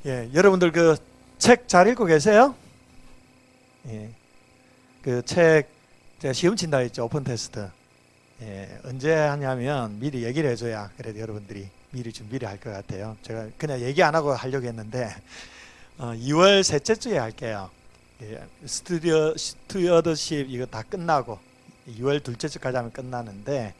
예, 여러분들 그 책 잘 읽고 계세요? 예, 그 책 제가 시험 친다 했죠. 오픈 테스트. 예, 언제 하냐면 미리 얘기를 해줘야 그래도 여러분들이 미리 준비를 할 것 같아요. 제가 그냥 얘기 안 하고 하려고 했는데 2월 셋째 주에 할게요. 예, 스튜어드십 이거 다 끝나고 2월 둘째 주까지 하면 끝나는데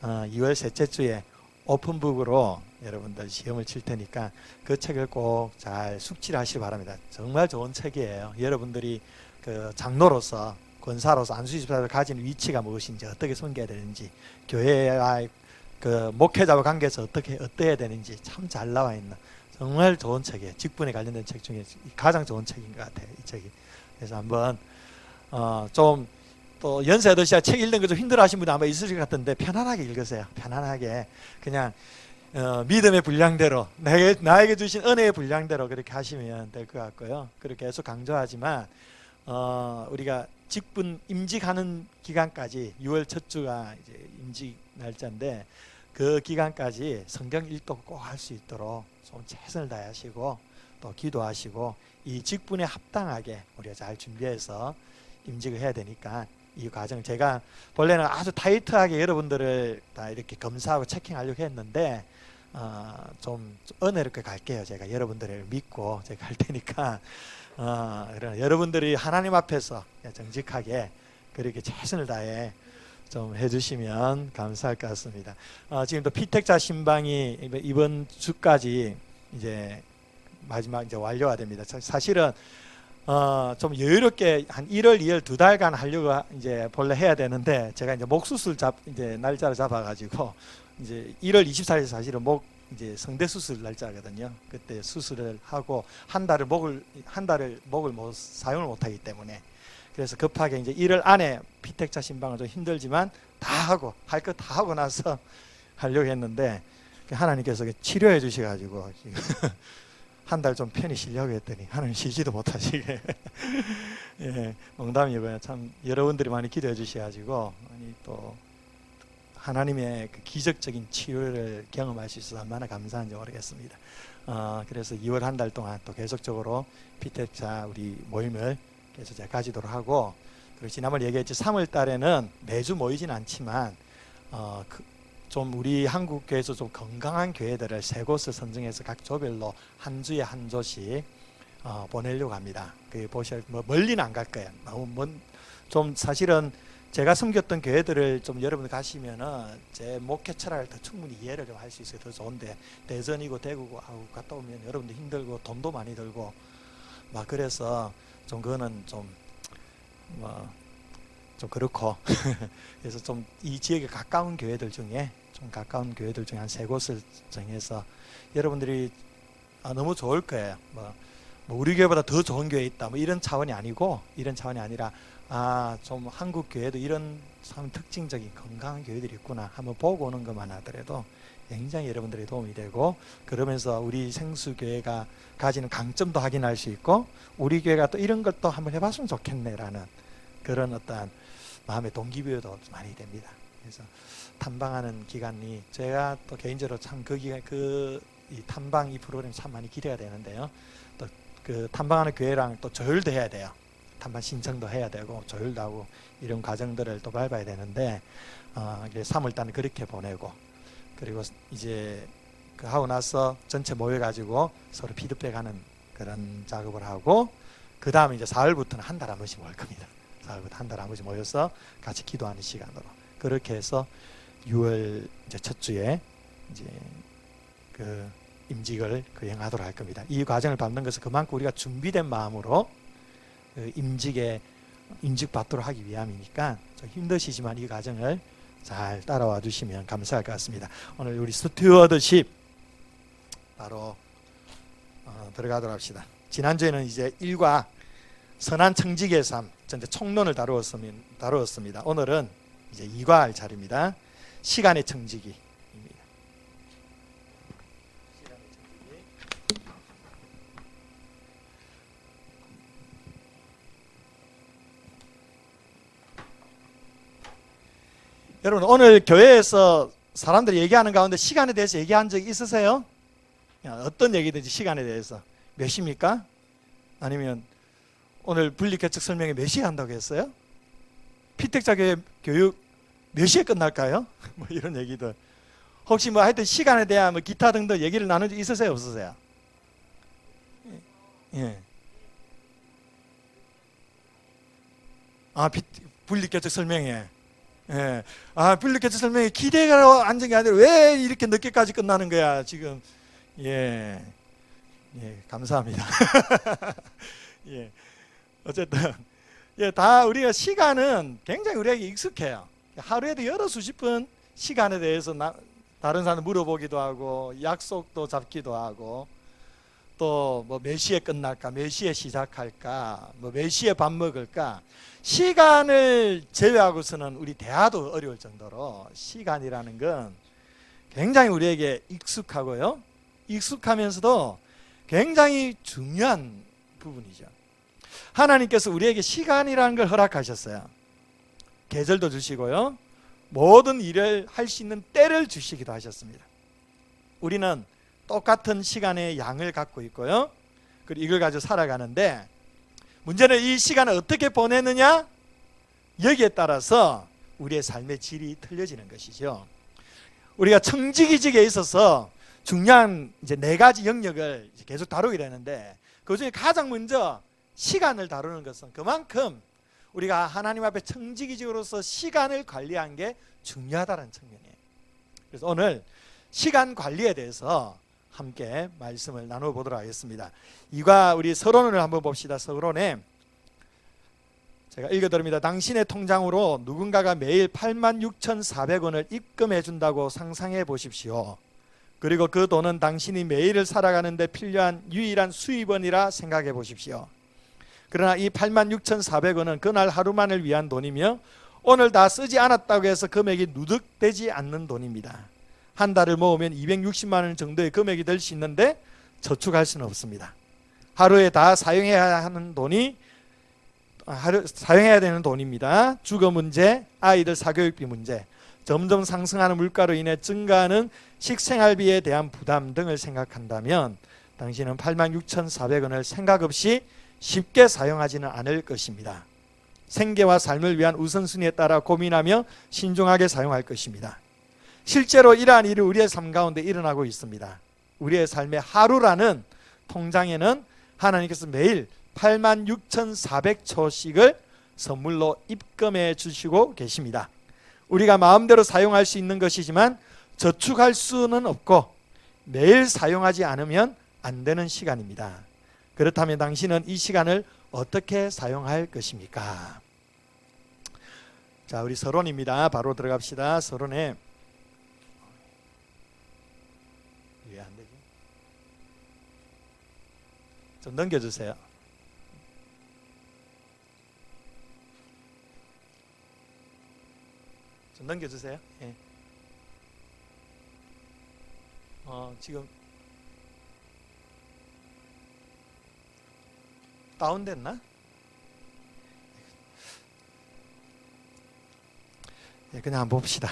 2월 셋째 주에 오픈북으로 여러분들 시험을 칠 테니까 그 책을 꼭 잘 숙지를 하시기 바랍니다. 정말 좋은 책이에요. 여러분들이 그 장로로서 권사로서 안수집사를 가진 위치가 무엇인지, 어떻게 섬겨야 되는지, 교회와 그 목회자와 관계에서 어떻게 어떠해야 되는지 참 잘 나와 있는 정말 좋은 책이에요. 직분에 관련된 책 중에 가장 좋은 책인 것 같아요, 이 책이. 그래서 한번 좀 또 연세 드셔야 책 읽는 거 좀 힘들어 하시는 분도 아마 있으실 것 같은데 편안하게 읽으세요. 편안하게 그냥 믿음의 분량대로 나에게 주신 은혜의 분량대로 그렇게 하시면 될 것 같고요. 그렇게 계속 강조하지만 우리가 직분 임직하는 기간까지 6월 첫 주가 이제 임직 날짜인데 그 기간까지 성경 읽도 꼭 할 수 있도록 좀 최선을 다하시고 또 기도하시고 이 직분에 합당하게 우리가 잘 준비해서 임직을 해야 되니까 이 과정 제가 본래는 아주 타이트하게 여러분들을 다 이렇게 검사하고 체킹하려고 했는데 좀 은혜롭게 갈게요. 제가 여러분들을 믿고 제가 할 테니까 여러분들이 하나님 앞에서 정직하게 그렇게 최선을 다해 좀 해주시면 감사할 것 같습니다. 지금 또 피택자 신방이 이번 주까지 이제 마지막 이제 완료가 됩니다. 사실은 좀 여유롭게 한 1월, 2월 2달간 하려고 이제 본래 해야 되는데 제가 이제 목수술 이제 날짜를 잡아가지고 이제 1월 24일 사실은 이제 성대 수술 날짜거든요. 그때 수술을 하고 한 달을 목을 사용을 못하기 때문에 그래서 급하게 이제 1월 안에 피택자 신방은 좀 힘들지만 다 하고 할 것 다 하고 나서 하려고 했는데 하나님께서 치료해 주셔가지고 한 달 좀 편히 쉬려고 했더니 하나님 쉬지도 못하시게 예, 농담이고요. 참 여러분들이 많이 기도해 주셔가지고 또 하나님의 그 기적적인 치료를 경험할 수 있어서 얼마나 감사한지 모르겠습니다. 그래서 2월 한 달 동안 또 계속적으로 피택자 우리 모임을 계속 제가 가지도록 하고 그리고 지난번에 얘기했지 3월 달에는 매주 모이진 않지만 좀 우리 한국 교회에서 좀 건강한 교회들을 3곳을 선정해서 각 조별로 한 주에 한 조씩 보내려고 합니다. 그 보실 멀리는 안 갈 거예요. 너무 좀 사실은 제가 섬겼던 교회들을 좀 여러분 가시면은 제 목회 철학을 더 충분히 이해를 좀 할 수 있어요. 더 좋은데 대전이고 대구고 갔다 오면 여러분들 힘들고 돈도 많이 들고 막 그래서 좀 그거는 좀 그렇고 그래서 좀 이 지역에 가까운 교회들 중에 한 3곳을 정해서 여러분들이 너무 좋을 거예요. 뭐 우리 교회보다 더 좋은 교회 있다 뭐 이런 차원이 아니라 좀 한국 교회도 이런 참 특징적인 건강한 교회들이 있구나 한번 보고 오는 것만 하더라도 굉장히 여러분들의 도움이 되고 그러면서 우리 생수교회가 가지는 강점도 확인할 수 있고 우리 교회가 또 이런 것도 한번 해봤으면 좋겠네라는 그런 어떤 마음의 동기부여도 많이 됩니다. 그래서 탐방하는 기간이 제가 또 개인적으로 참 이 탐방 이 프로그램 참 많이 기대가 되는데요. 또 그 탐방하는 교회랑 또 조율도 해야 돼요. 탐방 신청도 해야 되고 조율도 하고 이런 과정들을 또 밟아야 되는데 3월달은 그렇게 보내고 그리고 이제 그 하고 나서 전체 모여가지고 서로 피드백하는 그런 작업을 하고 그 다음에 이제 4월부터는 한 달 한 번씩 모일 겁니다. 4월부터 한 달 한 번씩 모여서 같이 기도하는 시간으로 그렇게 해서 6월 이제 첫 주에 이제 그 임직을 거행하도록 할 겁니다. 이 과정을 밟는 것은 그만큼 우리가 준비된 마음으로 그 임직 받도록 하기 위함이니까 좀 힘드시지만 이 과정을 잘 따라와 주시면 감사할 것 같습니다. 오늘 우리 스튜어드십 바로 들어가도록 합시다. 지난주에는 이제 1과 선한 청지기의 삶 전체 총론을 다루었습니다. 오늘은 이제 2과 할 자리입니다. 시간의 청지기입니다. 여러분 오늘 교회에서 사람들이 얘기하는 가운데 시간에 대해서 얘기한 적이 있으세요? 어떤 얘기든지 시간에 대해서 몇 시입니까? 아니면 오늘 분리개척 설명회 몇 시에 한다고 했어요? 피택자 교육 몇 시에 끝날까요? 뭐 이런 얘기들. 혹시 뭐 하여튼 시간에 대한 뭐 기타 등등 얘기를 나눈 적 있으세요? 없으세요? 예. 아, 분리개척 설명회. 예. 아, 분리개척 설명회 기대가 앉은 게 아니라 왜 이렇게 늦게까지 끝나는 거야, 지금. 예. 예, 감사합니다. 예. 어쨌든, 예, 다 우리가 시간은 굉장히 우리에게 익숙해요. 하루에도 여러 수십 분 시간에 대해서 다른 사람 물어보기도 하고, 약속도 잡기도 하고, 또 뭐 몇 시에 끝날까, 몇 시에 시작할까, 뭐 몇 시에 밥 먹을까. 시간을 제외하고서는 우리 대화도 어려울 정도로 시간이라는 건 굉장히 우리에게 익숙하고요, 익숙하면서도 굉장히 중요한 부분이죠. 하나님께서 우리에게 시간이라는 걸 허락하셨어요. 계절도 주시고요, 모든 일을 할 수 있는 때를 주시기도 하셨습니다. 우리는 똑같은 시간의 양을 갖고 있고요, 그리고 이걸 가지고 살아가는데, 문제는 이 시간을 어떻게 보내느냐, 여기에 따라서 우리의 삶의 질이 틀려지는 것이죠. 우리가 청지기직에 있어서 중요한 이제 4가지 영역을 계속 다루게 되는데, 그 중에 가장 먼저 시간을 다루는 것은 그만큼 우리가 하나님 앞에 청지기직으로서 시간을 관리한 게 중요하다는 측면이에요. 그래서 오늘 시간 관리에 대해서 함께 말씀을 나눠보도록 하겠습니다. 이과 우리 서론을 한번 봅시다. 서론에 제가 읽어드립니다. 당신의 통장으로 누군가가 매일 86,400원을 입금해 준다고 상상해 보십시오. 그리고 그 돈은 당신이 매일을 살아가는데 필요한 유일한 수입원이라 생각해 보십시오. 그러나 이 86,400원은 그날 하루만을 위한 돈이며 오늘 다 쓰지 않았다고 해서 금액이 누득되지 않는 돈입니다. 한 달을 모으면 260만 원 정도의 금액이 될 수 있는데 저축할 수는 없습니다. 하루에 다 사용해야 되는 돈입니다. 주거 문제, 아이들 사교육비 문제, 점점 상승하는 물가로 인해 증가하는 식생활비에 대한 부담 등을 생각한다면 당신은 86,400원을 생각 없이 쉽게 사용하지는 않을 것입니다. 생계와 삶을 위한 우선순위에 따라 고민하며 신중하게 사용할 것입니다. 실제로 이러한 일이 우리의 삶 가운데 일어나고 있습니다. 우리의 삶의 하루라는 통장에는 하나님께서 매일 86,400초씩을 선물로 입금해 주시고 계십니다. 우리가 마음대로 사용할 수 있는 것이지만 저축할 수는 없고 매일 사용하지 않으면 안 되는 시간입니다. 그렇다면 당신은 이 시간을 어떻게 사용할 것입니까? 자, 우리 서론입니다. 바로 들어갑시다. 서론에 왜 안 되지? 좀 넘겨주세요. 좀 넘겨주세요. 예. 지금 다운됐나? 예, 그냥 한번 봅시다.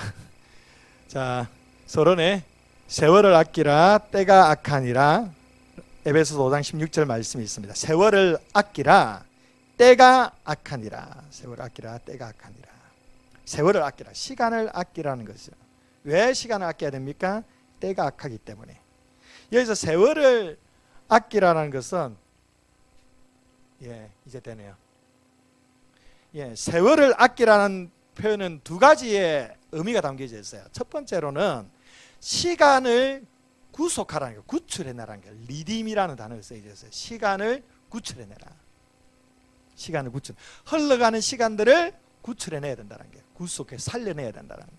자, 서론에 세월을 아끼라 때가 악하니라. 에베소서 5장 16절 말씀이 있습니다. 세월을 아끼라 때가 악하니라. 세월을 아끼라 때가 악하니라. 세월을 아끼라, 시간을 아끼라는 것이죠. 왜 시간을 아껴야 됩니까? 때가 악하기 때문에. 여기서 세월을 아끼라는 것은 이제 되네요. 세월을 아끼라는 표현은 2가지의 의미가 담겨져 있어요. 첫 번째로는 시간을 구속하라는 거, 구출해내라는 거, 리딤이라는 단어가 쓰여져 있어요. 시간을 구출해내라. 시간을 흘러가는 시간들을 구출해내야 된다는 게, 구속해 살려내야 된다는 거.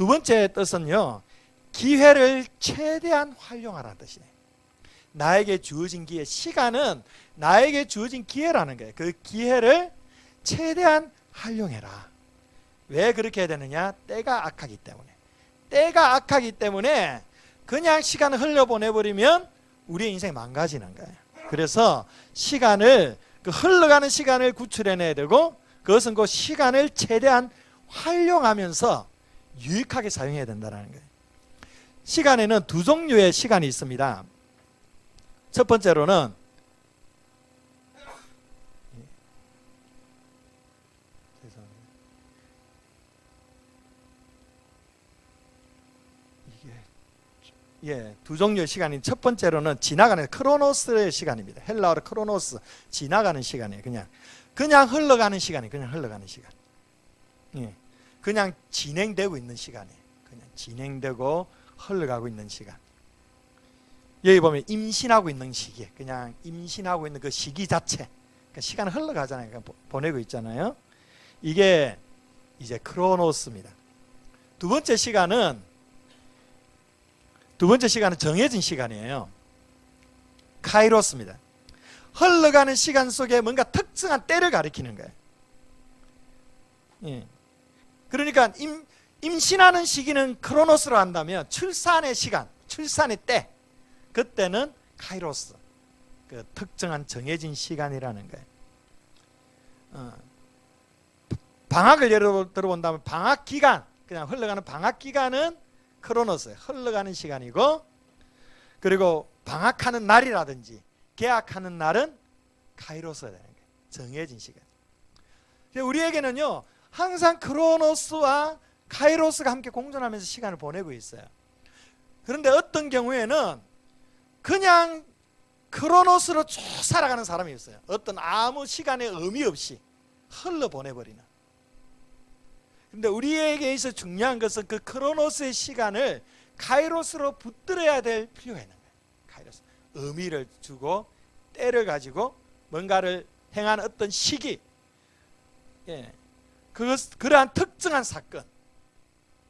2번째 뜻은요, 기회를 최대한 활용하라는 뜻이에요. 나에게 주어진 기회, 시간은 나에게 주어진 기회라는 거예요. 그 기회를 최대한 활용해라. 왜 그렇게 해야 되느냐? 때가 악하기 때문에. 때가 악하기 때문에 그냥 시간을 흘려보내버리면 우리의 인생이 망가지는 거예요. 그래서 시간을, 그 흘러가는 시간을 구출해내야 되고, 그것은 그 시간을 최대한 활용하면서 유익하게 사용해야 된다는 거예요. 시간에는 2 종류의 시간이 있습니다. 첫 번째로는 두 종류의 시간이, 첫 번째로는 지나가는 크로노스의 시간입니다. 헬라어로 크로노스, 지나가는 시간이에요. 그냥 흘러가는 시간이에요. 그냥 흘러가는 시간. 그냥 진행되고 있는 시간이에요. 그냥 진행되고 흘러가고 있는 시간. 여기 보면 임신하고 있는 시기, 그냥 임신하고 있는 그 시기 자체, 그러니까 시간은 흘러가잖아요. 그러니까 보내고 있잖아요. 이게 이제 크로노스입니다. 두 번째 시간은 정해진 시간이에요. 카이로스입니다. 흘러가는 시간 속에 뭔가 특정한 때를 가리키는 거예요. 그러니까 임신하는 시기는 크로노스로 한다면 출산의 시간, 출산의 때, 그때는 카이로스, 그 특정한 정해진 시간이라는 거예요. 방학을 예로 들어본다면 방학 기간, 그냥 흘러가는 방학 기간은 크로노스, 흘러가는 시간이고, 그리고 방학하는 날이라든지 개학하는 날은 카이로스가 되는 거예요. 정해진 시간. 우리에게는요, 항상 크로노스와 카이로스가 함께 공존하면서 시간을 보내고 있어요. 그런데 어떤 경우에는 그냥 크로노스로 쭉 살아가는 사람이 있어요. 어떤 아무 시간의 의미 없이 흘러보내버리는. 근데 우리에게 있어 중요한 것은 그 크로노스의 시간을 카이로스로 붙들어야 될 필요가 있는 거예요. 카이로스, 의미를 주고 때를 가지고 뭔가를 행한 어떤 시기, 그러한 특정한 사건,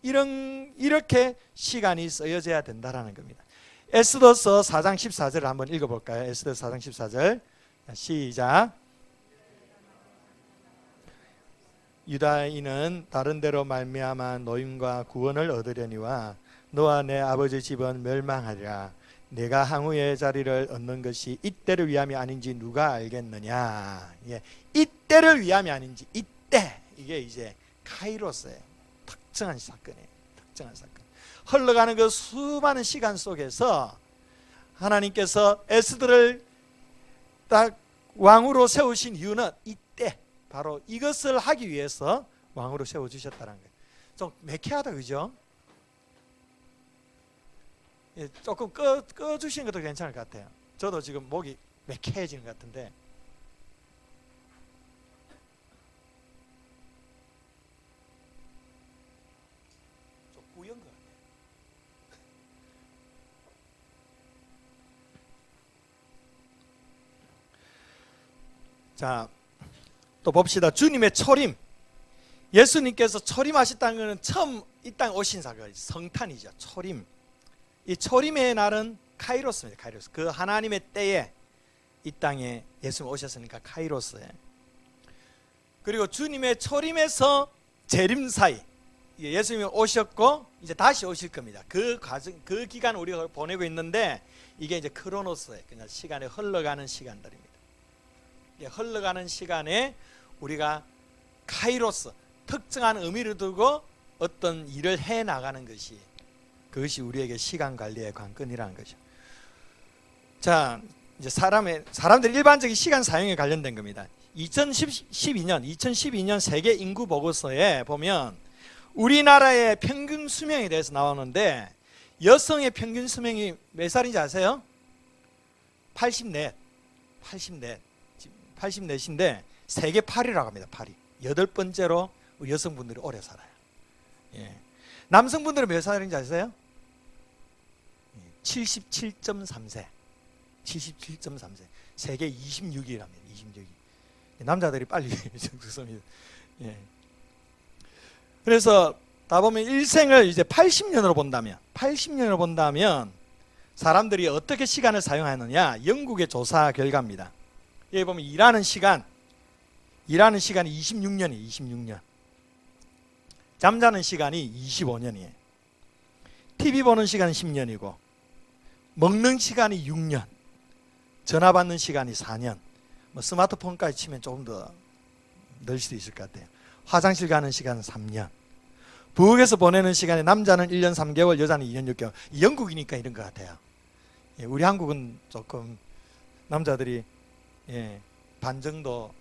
이렇게 시간이 쓰여져야 된다는 겁니다. 에스더서 4장 14절을 한번 읽어볼까요? 에스더서 4장 14절 시작. 유다인은 다른 데로 말미암아 노임과 구원을 얻으려니와 너와 내 아버지 집은 멸망하리라. 내가 항우의 자리를 얻는 것이 이때를 위함이 아닌지 누가 알겠느냐. 이때를 위함이 아닌지, 이때, 이게 이제 카이로스예요. 특정한 사건이에요. 특정한 사건. 흘러가는 그 수많은 시간 속에서 하나님께서 에스더를 딱 왕으로 세우신 이유는 이때, 바로 이것을 하기 위해서 왕으로 세워주셨다는 거예요. 좀 매캐하다, 그죠? 조금 꺼주시는 것도 괜찮을 것 같아요. 저도 지금 목이 매캐해지는 것 같은데. 좀 꾸연 것 같아요. 자, 또 봅시다. 주님의 초림. 예수님께서 초림하셨다는 것은 처음 이 땅에 오신 사건, 성탄이죠. 초림. 이 초림의 날은 카이로스입니다. 카이로스. 그 하나님의 때에 이 땅에 예수님 오셨으니까 카이로스예요. 그리고 주님의 초림에서 재림 사이, 예수님이 오셨고 이제 다시 오실 겁니다. 그 과정, 그 기간 우리가 보내고 있는데 이게 이제 크로노스예요. 그냥 시간이 흘러가는 시간들입니다. 흘러가는 시간에 우리가 카이로스, 특정한 의미를 두고 어떤 일을 해 나가는 것이, 그것이 우리에게 시간 관리의 관건이라는 거죠. 자, 이제 사람들의 일반적인 시간 사용에 관련된 겁니다. 2012년 세계 인구 보고서에 보면 우리나라의 평균 수명에 대해서 나오는데, 여성의 평균 수명이 몇 살인지 아세요? 84인데 세계 8위라고 합니다. 8위. 8번째로 여성분들이 오래 살아요. 남성분들은 몇 살인지 아세요? 77.3세. 77.3세. 세계 26위랍니다. 26위. 남자들이 빨리 죽습니다. 그래서 다 보면 일생을 이제 80년으로 본다면 사람들이 어떻게 시간을 사용하느냐, 영국의 조사 결과입니다. 여기 보면 일하는 시간이 26년이에요. 26년. 잠자는 시간이 25년이에요. TV 보는 시간은 10년이고, 먹는 시간이 6년, 전화 받는 시간이 4년, 스마트폰까지 치면 조금 더 늘 수도 있을 것 같아요. 화장실 가는 시간은 3년. 부엌에서 보내는 시간에 남자는 1년 3개월, 여자는 2년 6개월. 영국이니까 이런 것 같아요. 우리 한국은 조금 남자들이 반 정도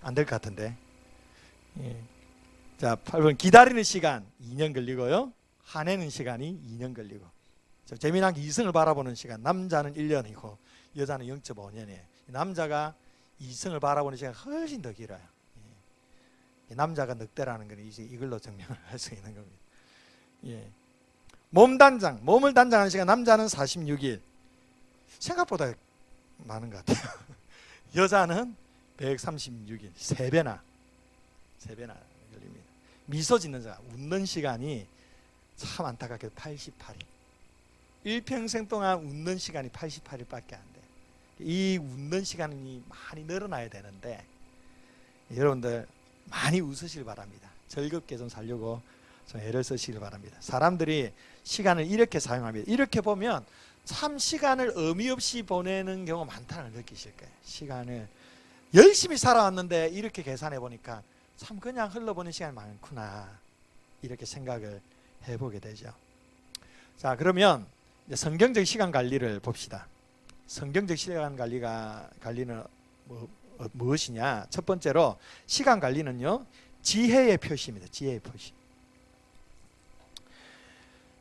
안 될 것 같은데. 자, 8번 기다리는 시간 2년 걸리고요. 화내는 시간이 2년 걸리고. 재미난 게 이성을 바라보는 시간. 남자는 1년이고 여자는 0.5년이에요. 남자가 이성을 바라보는 시간이 훨씬 더 길어요. 남자가 늑대라는 건 이제 이걸로 증명을 할 수 있는 겁니다. 몸을 단장하는 시간. 남자는 46일. 생각보다 많은 것 같아요. 여자는 136일. 3배나 걸립니다. 미소 짓는 자, 웃는 시간이 참 안타깝게도 88일. 일평생 동안 웃는 시간이 88일밖에 안 돼요. 이 웃는 시간이 많이 늘어나야 되는데 여러분들 많이 웃으시길 바랍니다. 즐겁게 좀 살려고 좀 애를 쓰시길 바랍니다. 사람들이 시간을 이렇게 사용합니다. 이렇게 보면 참 시간을 의미 없이 보내는 경우가 많다는 걸 느끼실 거예요. 시간을 열심히 살아왔는데 이렇게 계산해 보니까 참 그냥 흘러보는 시간이 많구나, 이렇게 생각을 해보게 되죠. 자, 그러면 이제 성경적 시간 관리를 봅시다. 성경적 시간 관리는 무엇이냐? 첫 번째로 시간 관리는요, 지혜의 표시입니다. 지혜의 표시.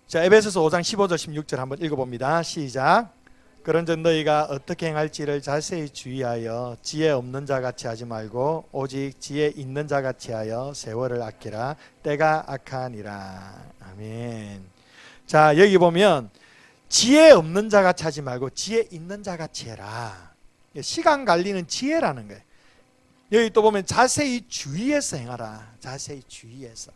자, 에베소서 5장 15절 16절 한번 읽어봅니다. 시작. 그런즉 너희가 어떻게 행할지를 자세히 주의하여 지혜 없는 자같이 하지 말고 오직 지혜 있는 자같이 하여 세월을 아끼라. 때가 악하니라. 아멘. 자, 여기 보면 지혜 없는 자같이 하지 말고 지혜 있는 자같이 해라. 시간 관리는 지혜라는 거예요. 여기 또 보면 자세히 주의해서 행하라. 자세히 주의해서.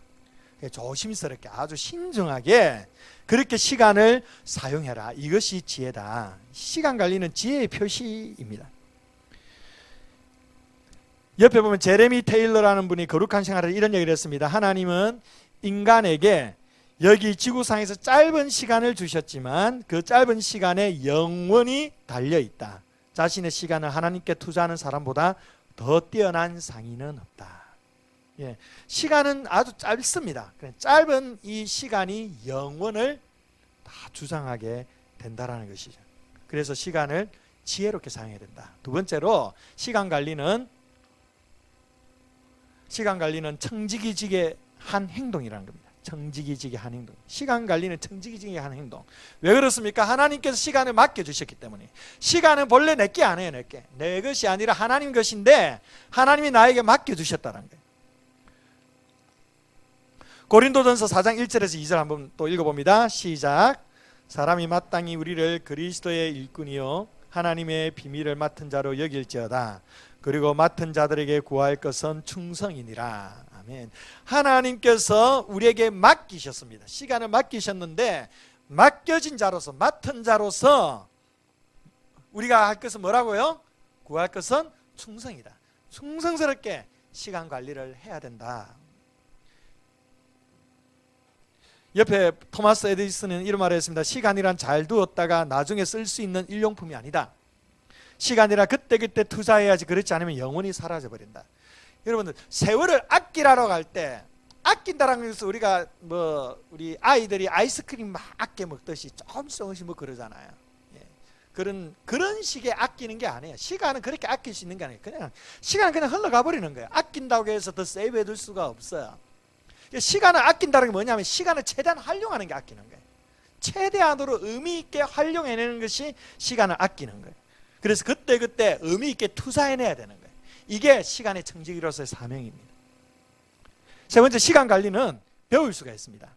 조심스럽게 아주 신중하게 그렇게 시간을 사용해라. 이것이 지혜다. 시간 관리는 지혜의 표시입니다. 옆에 보면 제레미 테일러라는 분이 거룩한 생활을 이런 얘기를 했습니다. 하나님은 인간에게 여기 지구상에서 짧은 시간을 주셨지만 그 짧은 시간에 영원히 달려있다. 자신의 시간을 하나님께 투자하는 사람보다 더 뛰어난 상인은 없다. 시간은 아주 짧습니다. 짧은 이 시간이 영원을 다 주장하게 된다는 것이죠. 그래서 시간을 지혜롭게 사용해야 된다. 두 번째로 시간 관리는 청지기지게 한 행동이라는 겁니다. 청지기지게 한 행동. 시간 관리는 청지기지게 한 행동. 왜 그렇습니까? 하나님께서 시간을 맡겨주셨기 때문에. 시간은 본래 내게 아니에요. 내 것이 아니라 하나님 것인데 하나님이 나에게 맡겨주셨다는 거예요. 고린도전서 4장 1절에서 2절 한번 또 읽어봅니다. 시작. 사람이 마땅히 우리를 그리스도의 일꾼이요 하나님의 비밀을 맡은 자로 여길지어다. 그리고 맡은 자들에게 구할 것은 충성이니라. 아멘. 하나님께서 우리에게 맡기셨습니다. 시간을 맡기셨는데 맡겨진 자로서, 맡은 자로서 우리가 할 것은 뭐라고요? 구할 것은 충성이다. 충성스럽게 시간 관리를 해야 된다. 옆에 토마스 에디슨은 이런 말을 했습니다. 시간이란 잘 두었다가 나중에 쓸 수 있는 일용품이 아니다. 시간이란 그때그때 투자해야지, 그렇지 않으면 영원히 사라져버린다. 여러분들, 세월을 아끼라고 할 때, 아낀다라는 것은 우리가 우리 아이들이 아이스크림 막 아껴 먹듯이 조금씩 뭐 그러잖아요. 그런 식의 아끼는 게 아니에요. 시간은 그렇게 아낄 수 있는 게 아니에요. 그냥 시간은 그냥 흘러가 버리는 거예요. 아낀다고 해서 더 세이브해 둘 수가 없어요. 시간을 아낀다는 게 뭐냐면 시간을 최대한 활용하는 게 아끼는 거예요. 최대한으로 의미 있게 활용해내는 것이 시간을 아끼는 거예요. 그래서 그때그때 의미 있게 투자해내야 되는 거예요. 이게 시간의 청지기로서의 사명입니다. 세 번째, 시간 관리는 배울 수가 있습니다.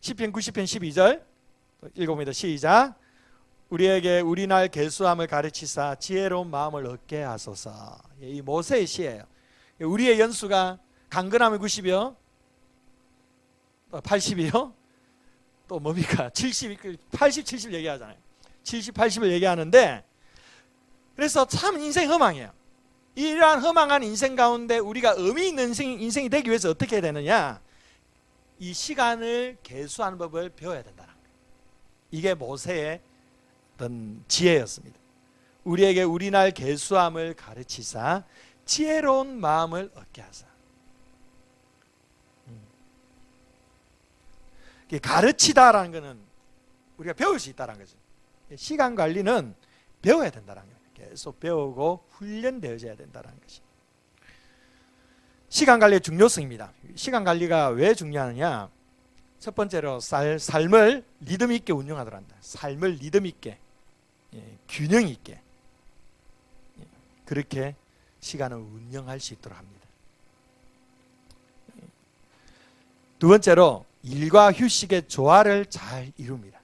시편 90편 12절 읽어봅니다. 시작. 우리에게 우리날 계수함을 가르치사 지혜로운 마음을 얻게 하소서. 이 모세의 시예요. 우리의 연수가 강건함을 90이요, 80이요, 또 뭡니까? 70, 80, 70 얘기하잖아요. 70, 80을 얘기하는데, 그래서 참 인생 허망해요. 이러한 허망한 인생 가운데 우리가 의미 있는 인생이 되기 위해서 어떻게 해야 되느냐? 이 시간을 계수하는 법을 배워야 된다는 거예요. 이게 모세의 어떤 지혜였습니다. 우리에게 우리날 계수함을 가르치사 지혜로운 마음을 얻게 하사. 가르치다라는 것은 우리가 배울 수 있다는 거죠. 시간 관리는 배워야 된다는 거예요. 계속 배우고 훈련되어져야 된다는 것이. 시간 관리의 중요성입니다. 시간 관리가 왜 중요하느냐? 첫 번째로 삶을 리듬 있게 운영하더란다. 삶을 리듬 있게, 균형 있게, 그렇게 시간을 운영할 수 있도록 합니다. 두 번째로 일과 휴식의 조화를 잘 이룹니다.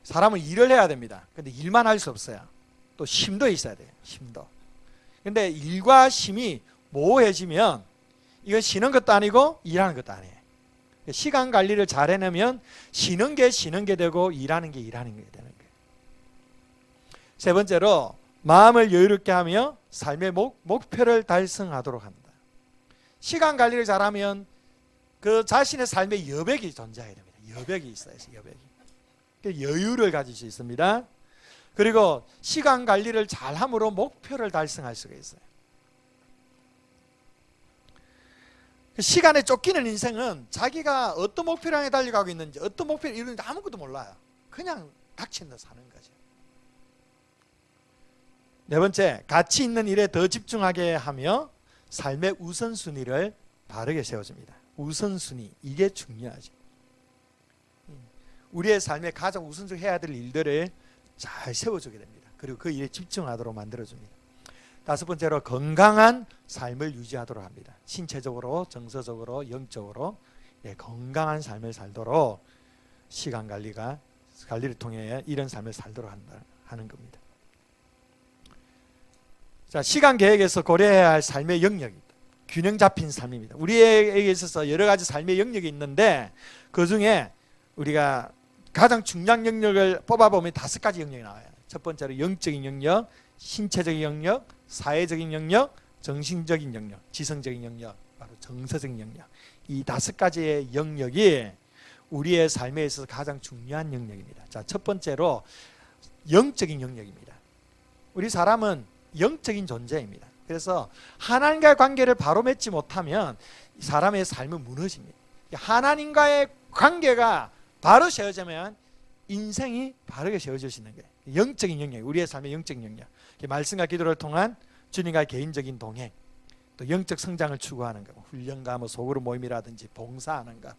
사람은 일을 해야 됩니다. 근데 일만 할 수 없어요. 또 쉼도 있어야 돼요. 쉼도. 근데 일과 쉼이 모호해지면 이건 쉬는 것도 아니고 일하는 것도 아니에요. 시간 관리를 잘 해내면 쉬는 게 쉬는 게 되고 일하는 게 일하는 게 되는 거예요. 세 번째로 마음을 여유롭게 하며 삶의 목표를 달성하도록 합니다. 시간 관리를 잘하면 그 자신의 삶의 여백이 존재해야 됩니다. 여백이 있어야 해요. 여백이. 여유를 가질 수 있습니다. 그리고 시간 관리를 잘함으로 목표를 달성할 수가 있어요. 시간에 쫓기는 인생은 자기가 어떤 목표를 향해 달려가고 있는지, 어떤 목표를 이루는지 아무것도 몰라요. 그냥 닥친 데 사는 거죠. 네 번째, 가치 있는 일에 더 집중하게 하며 삶의 우선순위를 바르게 세워줍니다. 우선순위, 이게 중요하죠. 우리의 삶에 가장 우선적으로 해야 될 일들을 잘 세워주게 됩니다. 그리고 그 일에 집중하도록 만들어줍니다. 다섯 번째로 건강한 삶을 유지하도록 합니다. 신체적으로, 정서적으로, 영적으로 건강한 삶을 살도록 시간 관리를 통해 이런 삶을 살도록 하는 겁니다. 자, 시간 계획에서 고려해야 할 삶의 영역입니다. 균형 잡힌 삶입니다. 우리에게 있어서 여러 가지 삶의 영역이 있는데 그 중에 우리가 가장 중요한 영역을 뽑아보면 5가지 영역이 나와요. 첫 번째로 영적인 영역, 신체적인 영역, 사회적인 영역, 정신적인 영역, 지성적인 영역, 바로 정서적인 영역. 이 5가지의 영역이 우리의 삶에 있어서 가장 중요한 영역입니다. 자, 첫 번째로 영적인 영역입니다. 우리 사람은 영적인 존재입니다. 그래서 하나님과의 관계를 바로 맺지 못하면 사람의 삶은 무너집니다. 하나님과의 관계가 바로 세워지면 인생이 바르게 세워질 수 있는 거예요. 영적인 영역, 우리의 삶의 영적인 영역. 말씀과 기도를 통한 주님과의 개인적인 동행, 또 영적 성장을 추구하는 것, 훈련과 소그룹 모임이라든지 봉사하는 것,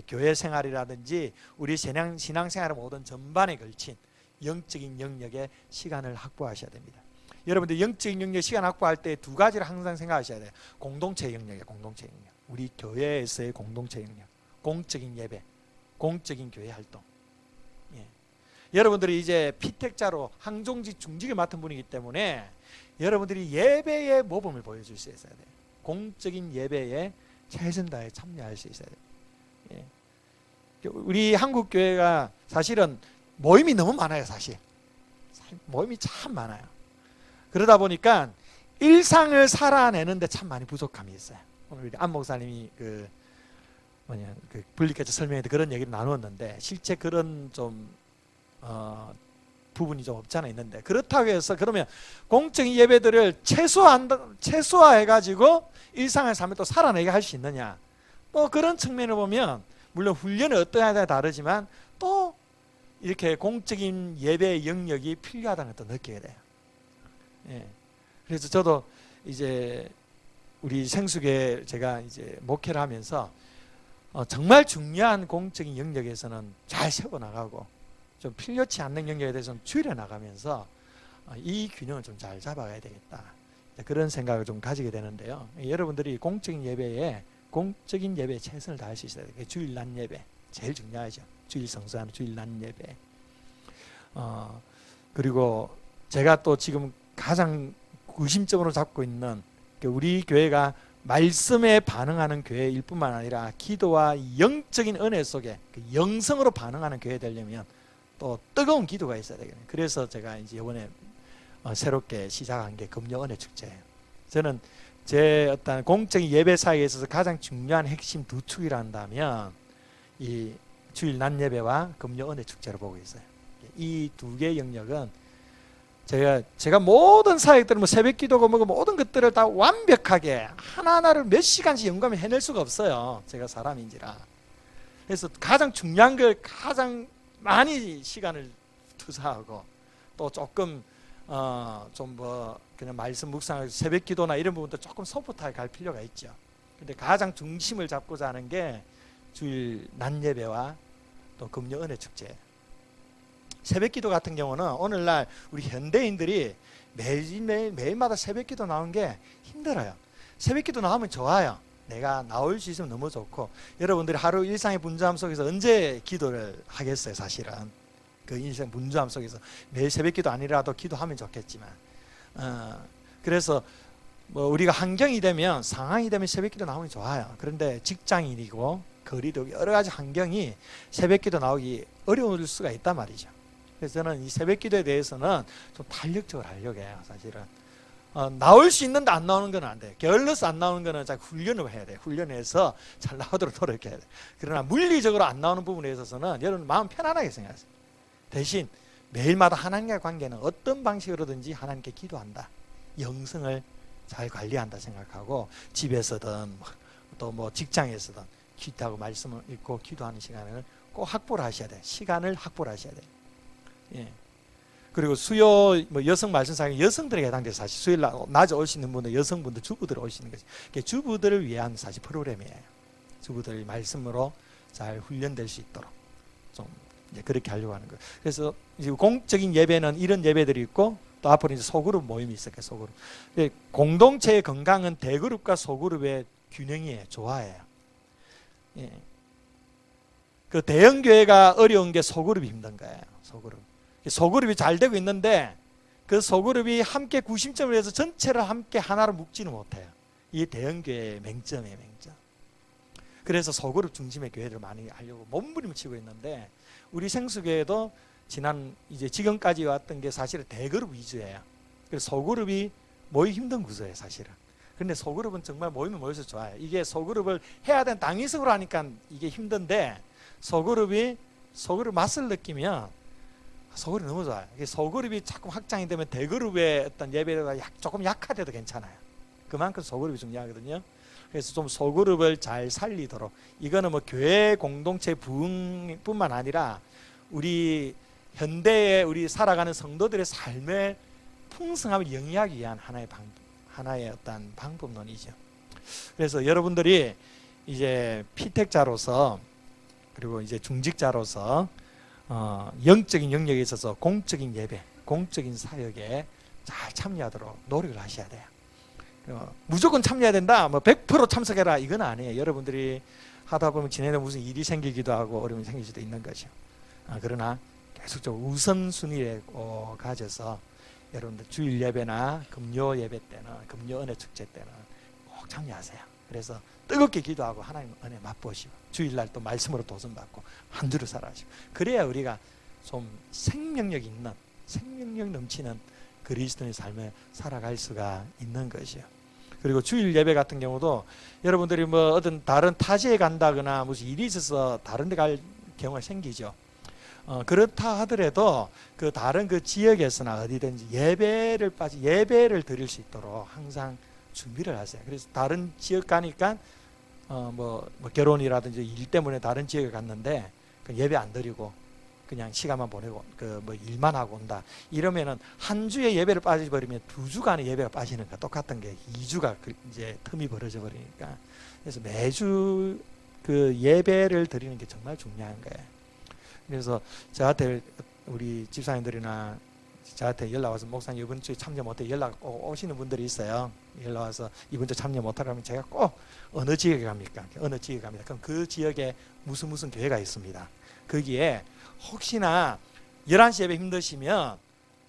교회 생활이라든지 우리 신앙생활의 모든 전반에 걸친 영적인 영역에 시간을 확보하셔야 됩니다. 여러분들 영적인 영역 시간 확보할 때 2가지를 항상 생각하셔야 돼요. 공동체 영역이에요. 공동체 영역. 우리 교회에서의 공동체 영역, 공적인 예배, 공적인 교회 활동. 여러분들이 이제 피택자로 항종직 중직을 맡은 분이기 때문에 여러분들이 예배의 모범을 보여줄 수 있어야 돼요. 공적인 예배에 최선 다해 참여할 수 있어야 돼요. 우리 한국 교회가 사실은 모임이 너무 많아요. 사실 모임이 참 많아요. 그러다 보니까 일상을 살아내는데 참 많이 부족함이 있어요. 오늘 우리 안 목사님이 분리께서 설명할 때 그런 얘기를 나누었는데 실제 그런 좀 부분이 좀 없지 않아 있는데, 그렇다고 해서 그러면 공적인 예배들을 최소화해가지고 일상을 삶을 또 살아내게 할 수 있느냐, 또 그런 측면을 보면 물론 훈련이 어떠냐에 다르지만 또 이렇게 공적인 예배 영역이 필요하다는 것도 느끼게 돼요. 그래서 저도 이제 우리 생수계 제가 이제 목회를 하면서 정말 중요한 공적인 영역에서는 잘 세워나가고 좀 필요치 않는 영역에 대해서는 줄여나가면서 이 균형을 좀 잘 잡아가야 되겠다, 그런 생각을 좀 가지게 되는데요. 여러분들이 공적인 예배에 최선을 다할 수 있어야 돼요. 주일 낮 예배 제일 중요하죠. 주일 성수하는 주일 낮 예배. 그리고 제가 또 지금 가장 구심점으로 잡고 있는 우리 교회가 말씀에 반응하는 교회일 뿐만 아니라 기도와 영적인 은혜 속에 영성으로 반응하는 교회 되려면 또 뜨거운 기도가 있어야 되겠네요. 그래서 제가 이제 이번에 새롭게 시작한 게 금요 은혜 축제예요. 저는 제 어떤 공적인 예배 사이에 있어서 가장 중요한 핵심 2축이라 한다면 이 주일 낮 예배와 금요 은혜 축제로 보고 있어요. 이 2개의 영역은 제가 모든 사역들을 새벽 기도고 모든 것들을 다 완벽하게 하나하나를 몇 시간씩 연구하면 해낼 수가 없어요. 제가 사람인지라. 그래서 가장 중요한 걸 가장 많이 시간을 투자하고 또 조금 좀 뭐 그냥 말씀 묵상하고 새벽 기도나 이런 부분도 조금 소프트하게 갈 필요가 있죠. 근데 가장 중심을 잡고자 하는 게 주일 낮 예배와 또 금요 은혜 축제. 새벽 기도 같은 경우는 오늘날 우리 현대인들이 매일마다 새벽 기도 나오는 게 힘들어요. 새벽 기도 나오면 좋아요. 내가 나올 수 있으면 너무 좋고, 여러분들이 하루 일상의 분주함 속에서 언제 기도를 하겠어요? 사실은 그 인생 분주함 속에서 매일 새벽 기도 아니라도 기도하면 좋겠지만, 그래서 뭐 우리가 환경이 되면, 상황이 되면 새벽 기도 나오면 좋아요. 그런데 직장인이고 거리도 여러 가지 환경이 새벽 기도 나오기 어려울 수가 있단 말이죠. 그래서 저는 이 새벽 기도에 대해서는 좀 탄력적으로 하려고 해요. 사실은 나올 수 있는데 안 나오는 건 안 돼요. 게을러서 안 나오는 거는 자 훈련을 해야 돼요. 훈련해서 잘 나오도록 노력해야 돼요. 그러나 물리적으로 안 나오는 부분에 있어서는 여러분 마음 편안하게 생각하세요. 대신 매일마다 하나님과의 관계는 어떤 방식으로든지 하나님께 기도한다, 영성을 잘 관리한다 생각하고, 집에서든 또 뭐 직장에서든 기도하고 말씀을 읽고 기도하는 시간을 꼭 확보를 하셔야 돼요. 시간을 확보를 하셔야 돼요. 예. 그리고 수요 뭐 여성 말씀상에 여성들에게 해당돼서 사실 수요일 낮에 올 수 있는 분들, 여성분들, 주부들 올 수 있는 거죠. 주부들을 위한 사실 프로그램이에요. 주부들이 말씀으로 잘 훈련될 수 있도록 좀 이제 그렇게 하려고 하는 거예요. 그래서 이제 공적인 예배는 이런 예배들이 있고, 또 앞으로 이제 소그룹 모임이 있을 거예요. 소그룹. 공동체의 건강은 대그룹과 소그룹의 균형이에요. 조화예요. 예. 그 대형 교회가 어려운 게 소그룹이 힘든 거예요. 소그룹이 잘 되고 있는데 그 소그룹이 함께 구심점을 해서 전체를 함께 하나로 묶지는 못해요. 이게 대형 교회의 맹점이에요. 맹점. 그래서 소그룹 중심의 교회들을 많이 하려고 몸부림을 치고 있는데, 우리 생수교회도 지금까지 왔던 게 사실은 대그룹 위주예요. 그래서 소그룹이 모이기 힘든 구조예요, 사실은. 근데 소그룹은 정말 모이면 모여서 좋아요. 이게 소그룹을 해야 되는 당위성으로 하니까 이게 힘든데, 소그룹 맛을 느끼면 소그룹이 너무 좋아요. 소그룹이 자꾸 확장이 되면 대그룹의 어떤 예배가 조금 약화돼도 괜찮아요. 그만큼 소그룹이 중요하거든요. 그래서 좀 소그룹을 잘 살리도록, 이거는 뭐 교회 공동체 부흥뿐만 아니라 우리 현대에 우리 살아가는 성도들의 삶의 풍성함을 영위하기 위한 하나의 어떤 방법론이죠. 그래서 여러분들이 이제 피택자로서, 그리고 이제 중직자로서 영적인 영역에 있어서 공적인 예배, 공적인 사역에 잘 참여하도록 노력을 하셔야 돼요. 무조건 참여해야 된다, 뭐 100% 참석해라, 이건 아니에요. 여러분들이 하다 보면 지내는 무슨 일이 생기기도 하고 어려움이 생길 수도 있는 거죠. 그러나 계속적으로 우선순위에 가져서 여러분들 주일 예배나 금요 예배 때는, 금요 은혜 축제 때는 꼭 참여하세요. 그래서 뜨겁게 기도하고 하나님 은혜 맛보시고, 주일날 또 말씀으로 도전받고 한 주를 살아가시고, 그래야 우리가 좀 생명력 있는, 생명력 넘치는 그리스도의 삶을 살아갈 수가 있는 것이요. 그리고 주일 예배 같은 경우도 여러분들이 뭐 어떤 다른 타지에 간다거나 무슨 일이 있어서 다른 데 갈 경우가 생기죠. 그렇다 하더라도 그 다른 그 지역에서나 어디든지 예배를 드릴 수 있도록 항상 준비를 하세요. 그래서 다른 지역 가니까 뭐 결혼이라든지 일 때문에 다른 지역에 갔는데 그 예배 안 드리고 그냥 시간만 보내고 그 뭐 일만 하고 온다, 이러면은 한 주에 예배를 빠져버리면 2주간의 예배가 빠지는 거 똑같은 게 2주가 이제 틈이 벌어져 버리니까, 그래서 매주 그 예배를 드리는 게 정말 중요한 거예요. 그래서 저한테 우리 집사님들이나 저한테 연락 와서 목사님 이번 주에 참여 못해 연락 오시는 분들이 있어요. 연락 와서 이번 주 참여 못하라면 제가 꼭 어느 지역에 갑니까? 어느 지역에 갑니다. 그럼 그 지역에 무슨 교회가 있습니다. 거기에 혹시나 11시 예배 힘드시면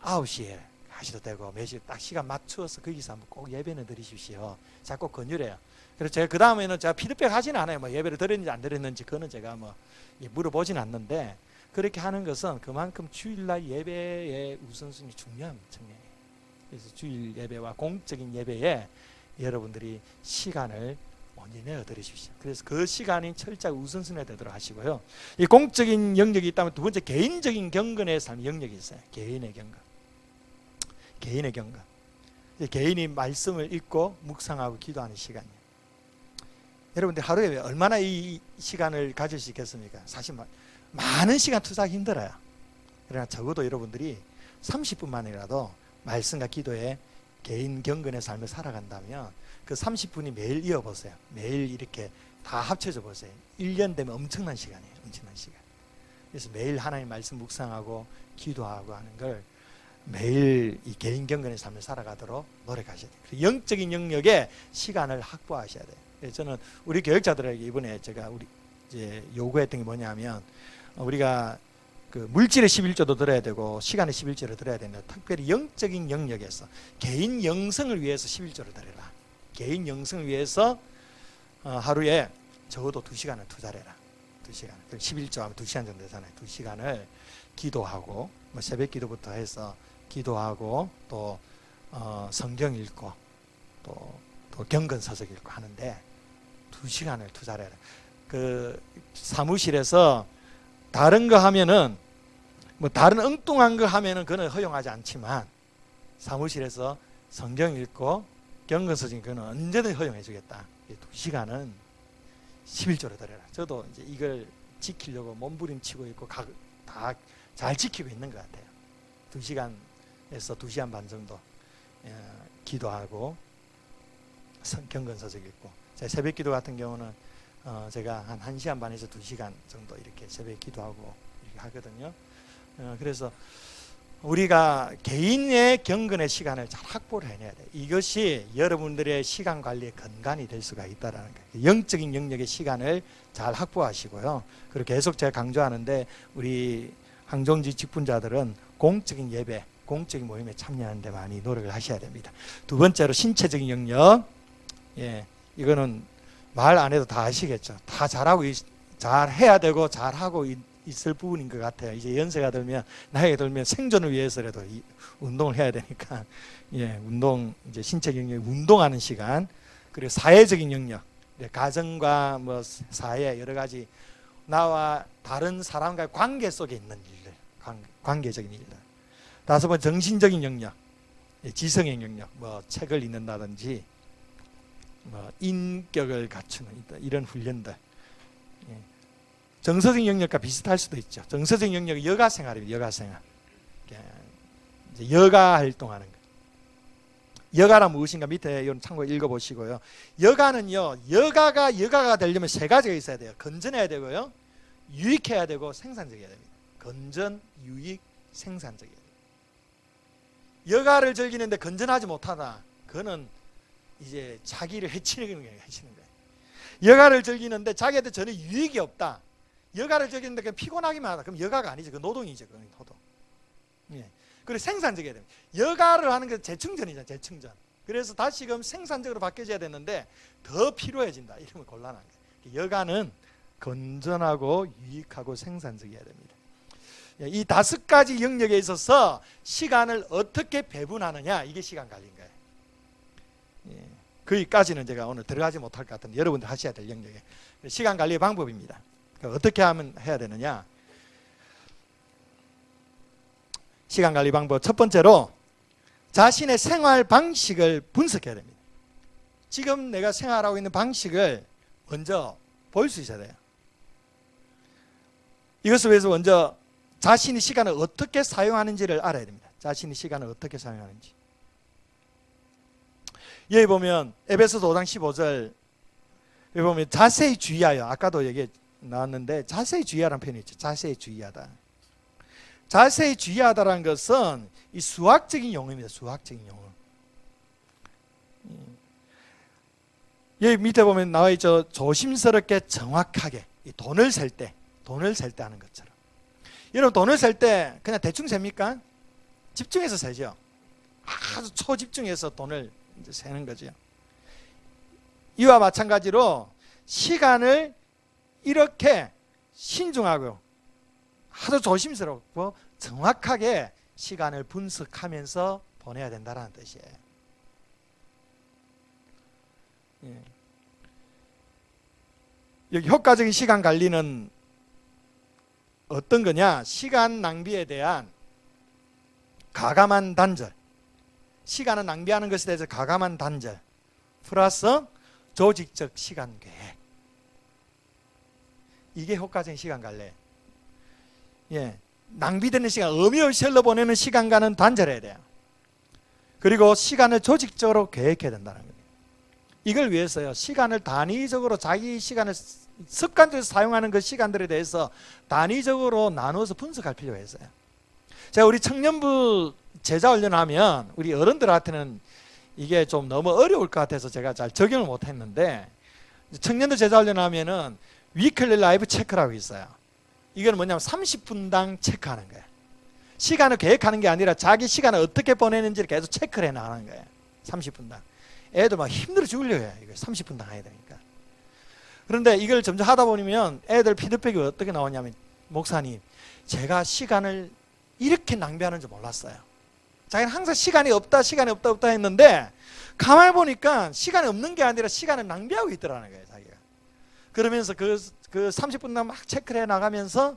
9시에 하셔도 되고, 매주 딱 시간 맞추어서 거기서 한번 꼭 예배는 드리십시오. 제가 꼭 권유해요. 그래서 제가 그 다음에는 제가 피드백 하지는 않아요. 뭐 예배를 드렸는지 안 드렸는지 그거는 제가 뭐 물어보진 않는데, 그렇게 하는 것은 그만큼 주일날 예배의 우선순위 중요한 측면이에요. 그래서 주일 예배와 공적인 예배에 여러분들이 시간을 온전히 내어드리십시오. 그래서 그 시간이 철저하게 우선순위가 되도록 하시고요. 이 공적인 영역이 있다면 두 번째, 개인적인 경건의 삶의 영역이 있어요. 개인의 경건. 개인이 말씀을 읽고 묵상하고 기도하는 시간이에요. 여러분들 하루에 얼마나 이 시간을 가질 수 있겠습니까? 사실 많은 시간 투자하기 힘들어요. 그러나 적어도 여러분들이 30분만이라도 말씀과 기도에 개인 경건의 삶을 살아간다면 그 30분이 매일 이어보세요. 매일 이렇게 다 합쳐져 보세요. 1년 되면 엄청난 시간이에요. 엄청난 시간. 그래서 매일 하나님 말씀 묵상하고 기도하고 하는 걸 매일 이 개인 경건의 삶을 살아가도록 노력하셔야 돼요. 영적인 영역에 시간을 확보하셔야 돼요. 그래서 저는 우리 교육자들에게 이번에 제가 우리 이제 요구했던 게 뭐냐면, 우리가 그 물질의 11조도 들어야 되고 시간의 11조를 들어야 되는데, 특별히 영적인 영역에서 개인 영성을 위해서 11조를 드려라. 개인 영성을 위해서 하루에 적어도 2시간을 투자를 해라. 2시간. 11조 하면 2시간 정도 되잖아요. 2시간을 기도하고, 뭐 새벽 기도부터 해서 기도하고, 또 성경 읽고, 또 경건 서적 읽고 하는데 2시간을 투자를 해라. 그 사무실에서 다른 거 하면은, 뭐 다른 엉뚱한 거 하면은 그는 허용하지 않지만, 사무실에서 성경 읽고 경건 서적 그는 언제든 허용해 주겠다. 2시간은 11조를 드려라. 저도 이제 이걸 지키려고 몸부림치고 있고 다 잘 지키고 있는 것 같아요. 2시간에서 2시간 반 정도 기도하고 경건 서적 읽고, 제 새벽 기도 같은 경우는 제가 한 1시간 반에서 2시간 정도 이렇게 새벽 기도하고 이렇게 하거든요. 그래서 우리가 개인의 경건의 시간을 잘 확보를 해내야 돼요. 이것이 여러분들의 시간 관리의 근간이 될 수가 있다는 거예요. 영적인 영역의 시간을 잘 확보하시고요. 그리고 계속 제가 강조하는데, 우리 항종지 직분자들은 공적인 예배, 공적인 모임에 참여하는 데 많이 노력을 하셔야 됩니다. 두 번째로 신체적인 영역. 이거는 말 안 해도 다 아시겠죠. 다 잘 해야 되고 잘하고 있을 부분인 것 같아요. 이제 연세가 들면, 나이가 들면 생존을 위해서라도 운동을 해야 되니까, 운동, 이제 신체적인 영역, 운동하는 시간. 그리고 사회적인 영역, 가정과 뭐 사회 여러 가지 나와 다른 사람과의 관계 속에 있는 일들, 관계적인 일들. 다섯 번 정신적인 영역, 지성의 영역, 뭐 책을 읽는다든지, 뭐 인격을 갖추는 이런 훈련들. 정서적 영역과 비슷할 수도 있죠. 정서적 영역은 여가 생활입니다. 여가 생활. 이제 여가 활동하는 거. 여가란 무엇인가 밑에 이런 참고 읽어보시고요. 여가는요, 여가가 되려면 세 가지가 있어야 돼요. 건전해야 되고요, 유익해야 되고, 생산적이어야 됩니다. 건전, 유익, 생산적이어야 돼요. 여가를 즐기는데 건전하지 못하다, 그거는 이제 자기를 해치는 거예요. 여가를 즐기는데 자기한테 전혀 유익이 없다, 여가를 즐기는데 그냥 피곤하기만 하다, 그럼 여가가 아니죠. 그 노동이죠. 그건 노동. 그리고 생산적이어야 됩니다. 여가를 하는 게 재충전이잖아요. 재충전. 그래서 다시금 생산적으로 바뀌어져야 되는데 더 필요해진다, 이러면 곤란한 거예요. 여가는 건전하고 유익하고 생산적이어야 됩니다. 이 5가지 영역에 있어서 시간을 어떻게 배분하느냐, 이게 시간 관리인 거예요. 거기까지는 제가 오늘 들어가지 못할 것 같은데 여러분들 하셔야 될 영역에 시간 관리의 방법입니다. 어떻게 하면 해야 되느냐? 시간 관리 방법 첫 번째로 자신의 생활 방식을 분석해야 됩니다. 지금 내가 생활하고 있는 방식을 먼저 볼 수 있어야 돼요. 이것을 위해서 먼저 자신이 시간을 어떻게 사용하는지를 알아야 됩니다. 자신이 시간을 어떻게 사용하는지. 여기 보면 에베소서 5장 15절, 여기 보면 자세히 주의하여, 아까도 얘기 나왔는데 자세히 주의하라는 표현이 있죠. 자세히 주의하다. 자세히 주의하다라는 것은 이 수학적인 용어입니다. 수학적인 용어. 여기 밑에 보면 나와 있죠. 조심스럽게 정확하게. 돈을 셀 때 하는 것처럼. 여러분, 돈을 셀 때 그냥 대충 셉니까? 집중해서 세죠. 아주 초집중해서 돈을 이제 세는 거죠. 이와 마찬가지로 시간을 이렇게 신중하고 아주 조심스럽고 정확하게 시간을 분석하면서 보내야 된다는 뜻이에요. 여기 효과적인 시간 관리는 어떤 거냐? 시간 낭비에 대한 가감한 단절, 시간을 낭비하는 것에 대해서 가감한 단절 플러스 조직적 시간 계획, 이게 효과적인 시간 관리. 낭비되는 시간, 의미 없이 흘러보내는 시간과는 단절해야 돼요. 그리고 시간을 조직적으로 계획해야 된다는 거예요. 이걸 위해서요, 시간을 단위적으로 자기 시간을 습관적으로 사용하는 그 시간들에 대해서 단위적으로 나누어서 분석할 필요가 있어요. 제가 우리 청년부 제자 훈련하면 우리 어른들한테는 이게 좀 너무 어려울 것 같아서 제가 잘 적용을 못 했는데, 청년들 제자 훈련하면은 위클리 라이브 체크라고 있어요. 이건 뭐냐면 30분당 체크하는 거예요. 시간을 계획하는 게 아니라 자기 시간을 어떻게 보내는지를 계속 체크를 해 나가는 거예요. 30분당. 애들 막 힘들어 죽으려고 이거 30분당 해야 되니까. 그런데 이걸 점점 하다 보면 애들 피드백이 어떻게 나오냐면, 목사님, 제가 시간을 이렇게 낭비하는 줄 몰랐어요. 자기는 항상 시간이 없다 했는데, 가만히 보니까 시간이 없는 게 아니라 시간을 낭비하고 있더라는 거예요, 자기가. 그러면서 그 30분당 막 체크를 해 나가면서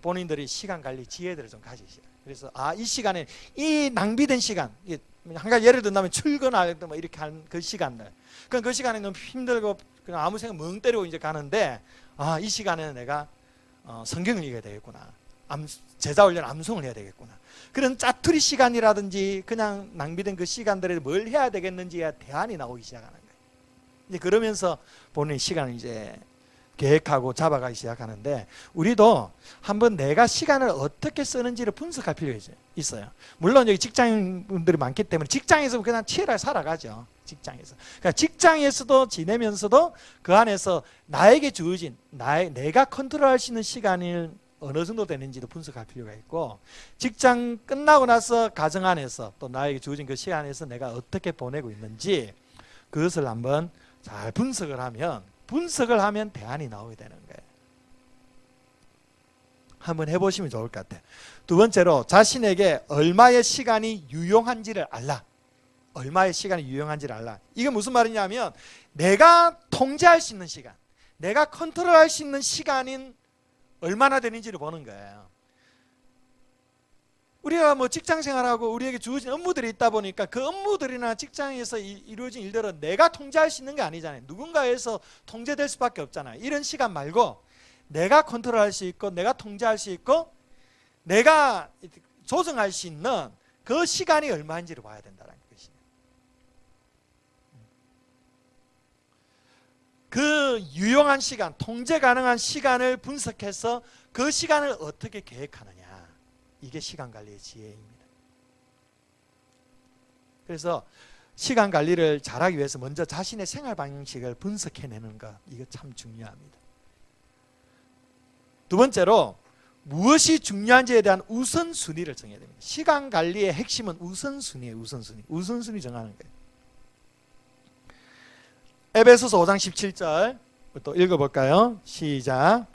본인들이 시간 관리 지혜들을 좀 가지시죠. 그래서 이 시간에, 이 낭비된 시간, 한 가지 예를 든다면 출근할 때 뭐 이렇게 하는 그 시간들, 그 시간에 너무 힘들고 그냥 아무 생각 멍 때리고 이제 가는데, 이 시간에는 내가 성경을 읽어야 되겠구나, 제자 훈련 암송을 해야 되겠구나, 그런 짜투리 시간이라든지 그냥 낭비된 그 시간들에 뭘 해야 되겠는지에 대안이 나오기 시작하는 거예요. 이제 그러면서 본인의 시간을 이제 계획하고 잡아가기 시작하는데, 우리도 한번 내가 시간을 어떻게 쓰는지를 분석할 필요가 있어요. 물론 여기 직장인분들이 많기 때문에 직장에서 그냥 치열하게 살아가죠. 직장에서. 그러니까 직장에서도 지내면서도 그 안에서 나에게 주어진 내가 컨트롤할 수 있는 시간이 어느 정도 되는지도 분석할 필요가 있고, 직장 끝나고 나서 가정 안에서 또 나에게 주어진 그 시간에서 내가 어떻게 보내고 있는지, 그것을 한번 잘 분석을 하면 대안이 나오게 되는 거예요. 한번 해보시면 좋을 것 같아요. 두 번째로, 자신에게 얼마의 시간이 유용한지를 알라. 얼마의 시간이 유용한지를 알라. 이게 무슨 말이냐면, 내가 통제할 수 있는 시간, 내가 컨트롤할 수 있는 시간인 얼마나 되는지를 보는 거예요. 우리가 뭐 직장 생활하고 우리에게 주어진 업무들이 있다 보니까 그 업무들이나 직장에서 이루어진 일들은 내가 통제할 수 있는 게 아니잖아요. 누군가에서 통제될 수밖에 없잖아요. 이런 시간 말고 내가 컨트롤할 수 있고, 내가 통제할 수 있고, 내가 조정할 수 있는 그 시간이 얼마인지를 봐야 된다는 것이에요. 그 유용한 시간, 통제 가능한 시간을 분석해서 그 시간을 어떻게 계획하느냐, 이게 시간 관리의 지혜입니다. 그래서 시간 관리를 잘하기 위해서 먼저 자신의 생활 방식을 분석해내는 것, 이거 참 중요합니다. 두 번째로, 무엇이 중요한지에 대한 우선순위를 정해야 됩니다. 시간 관리의 핵심은 우선순위예요. 우선순위 정하는 거예요. 에베소서 5장 17절 또 읽어볼까요? 시작.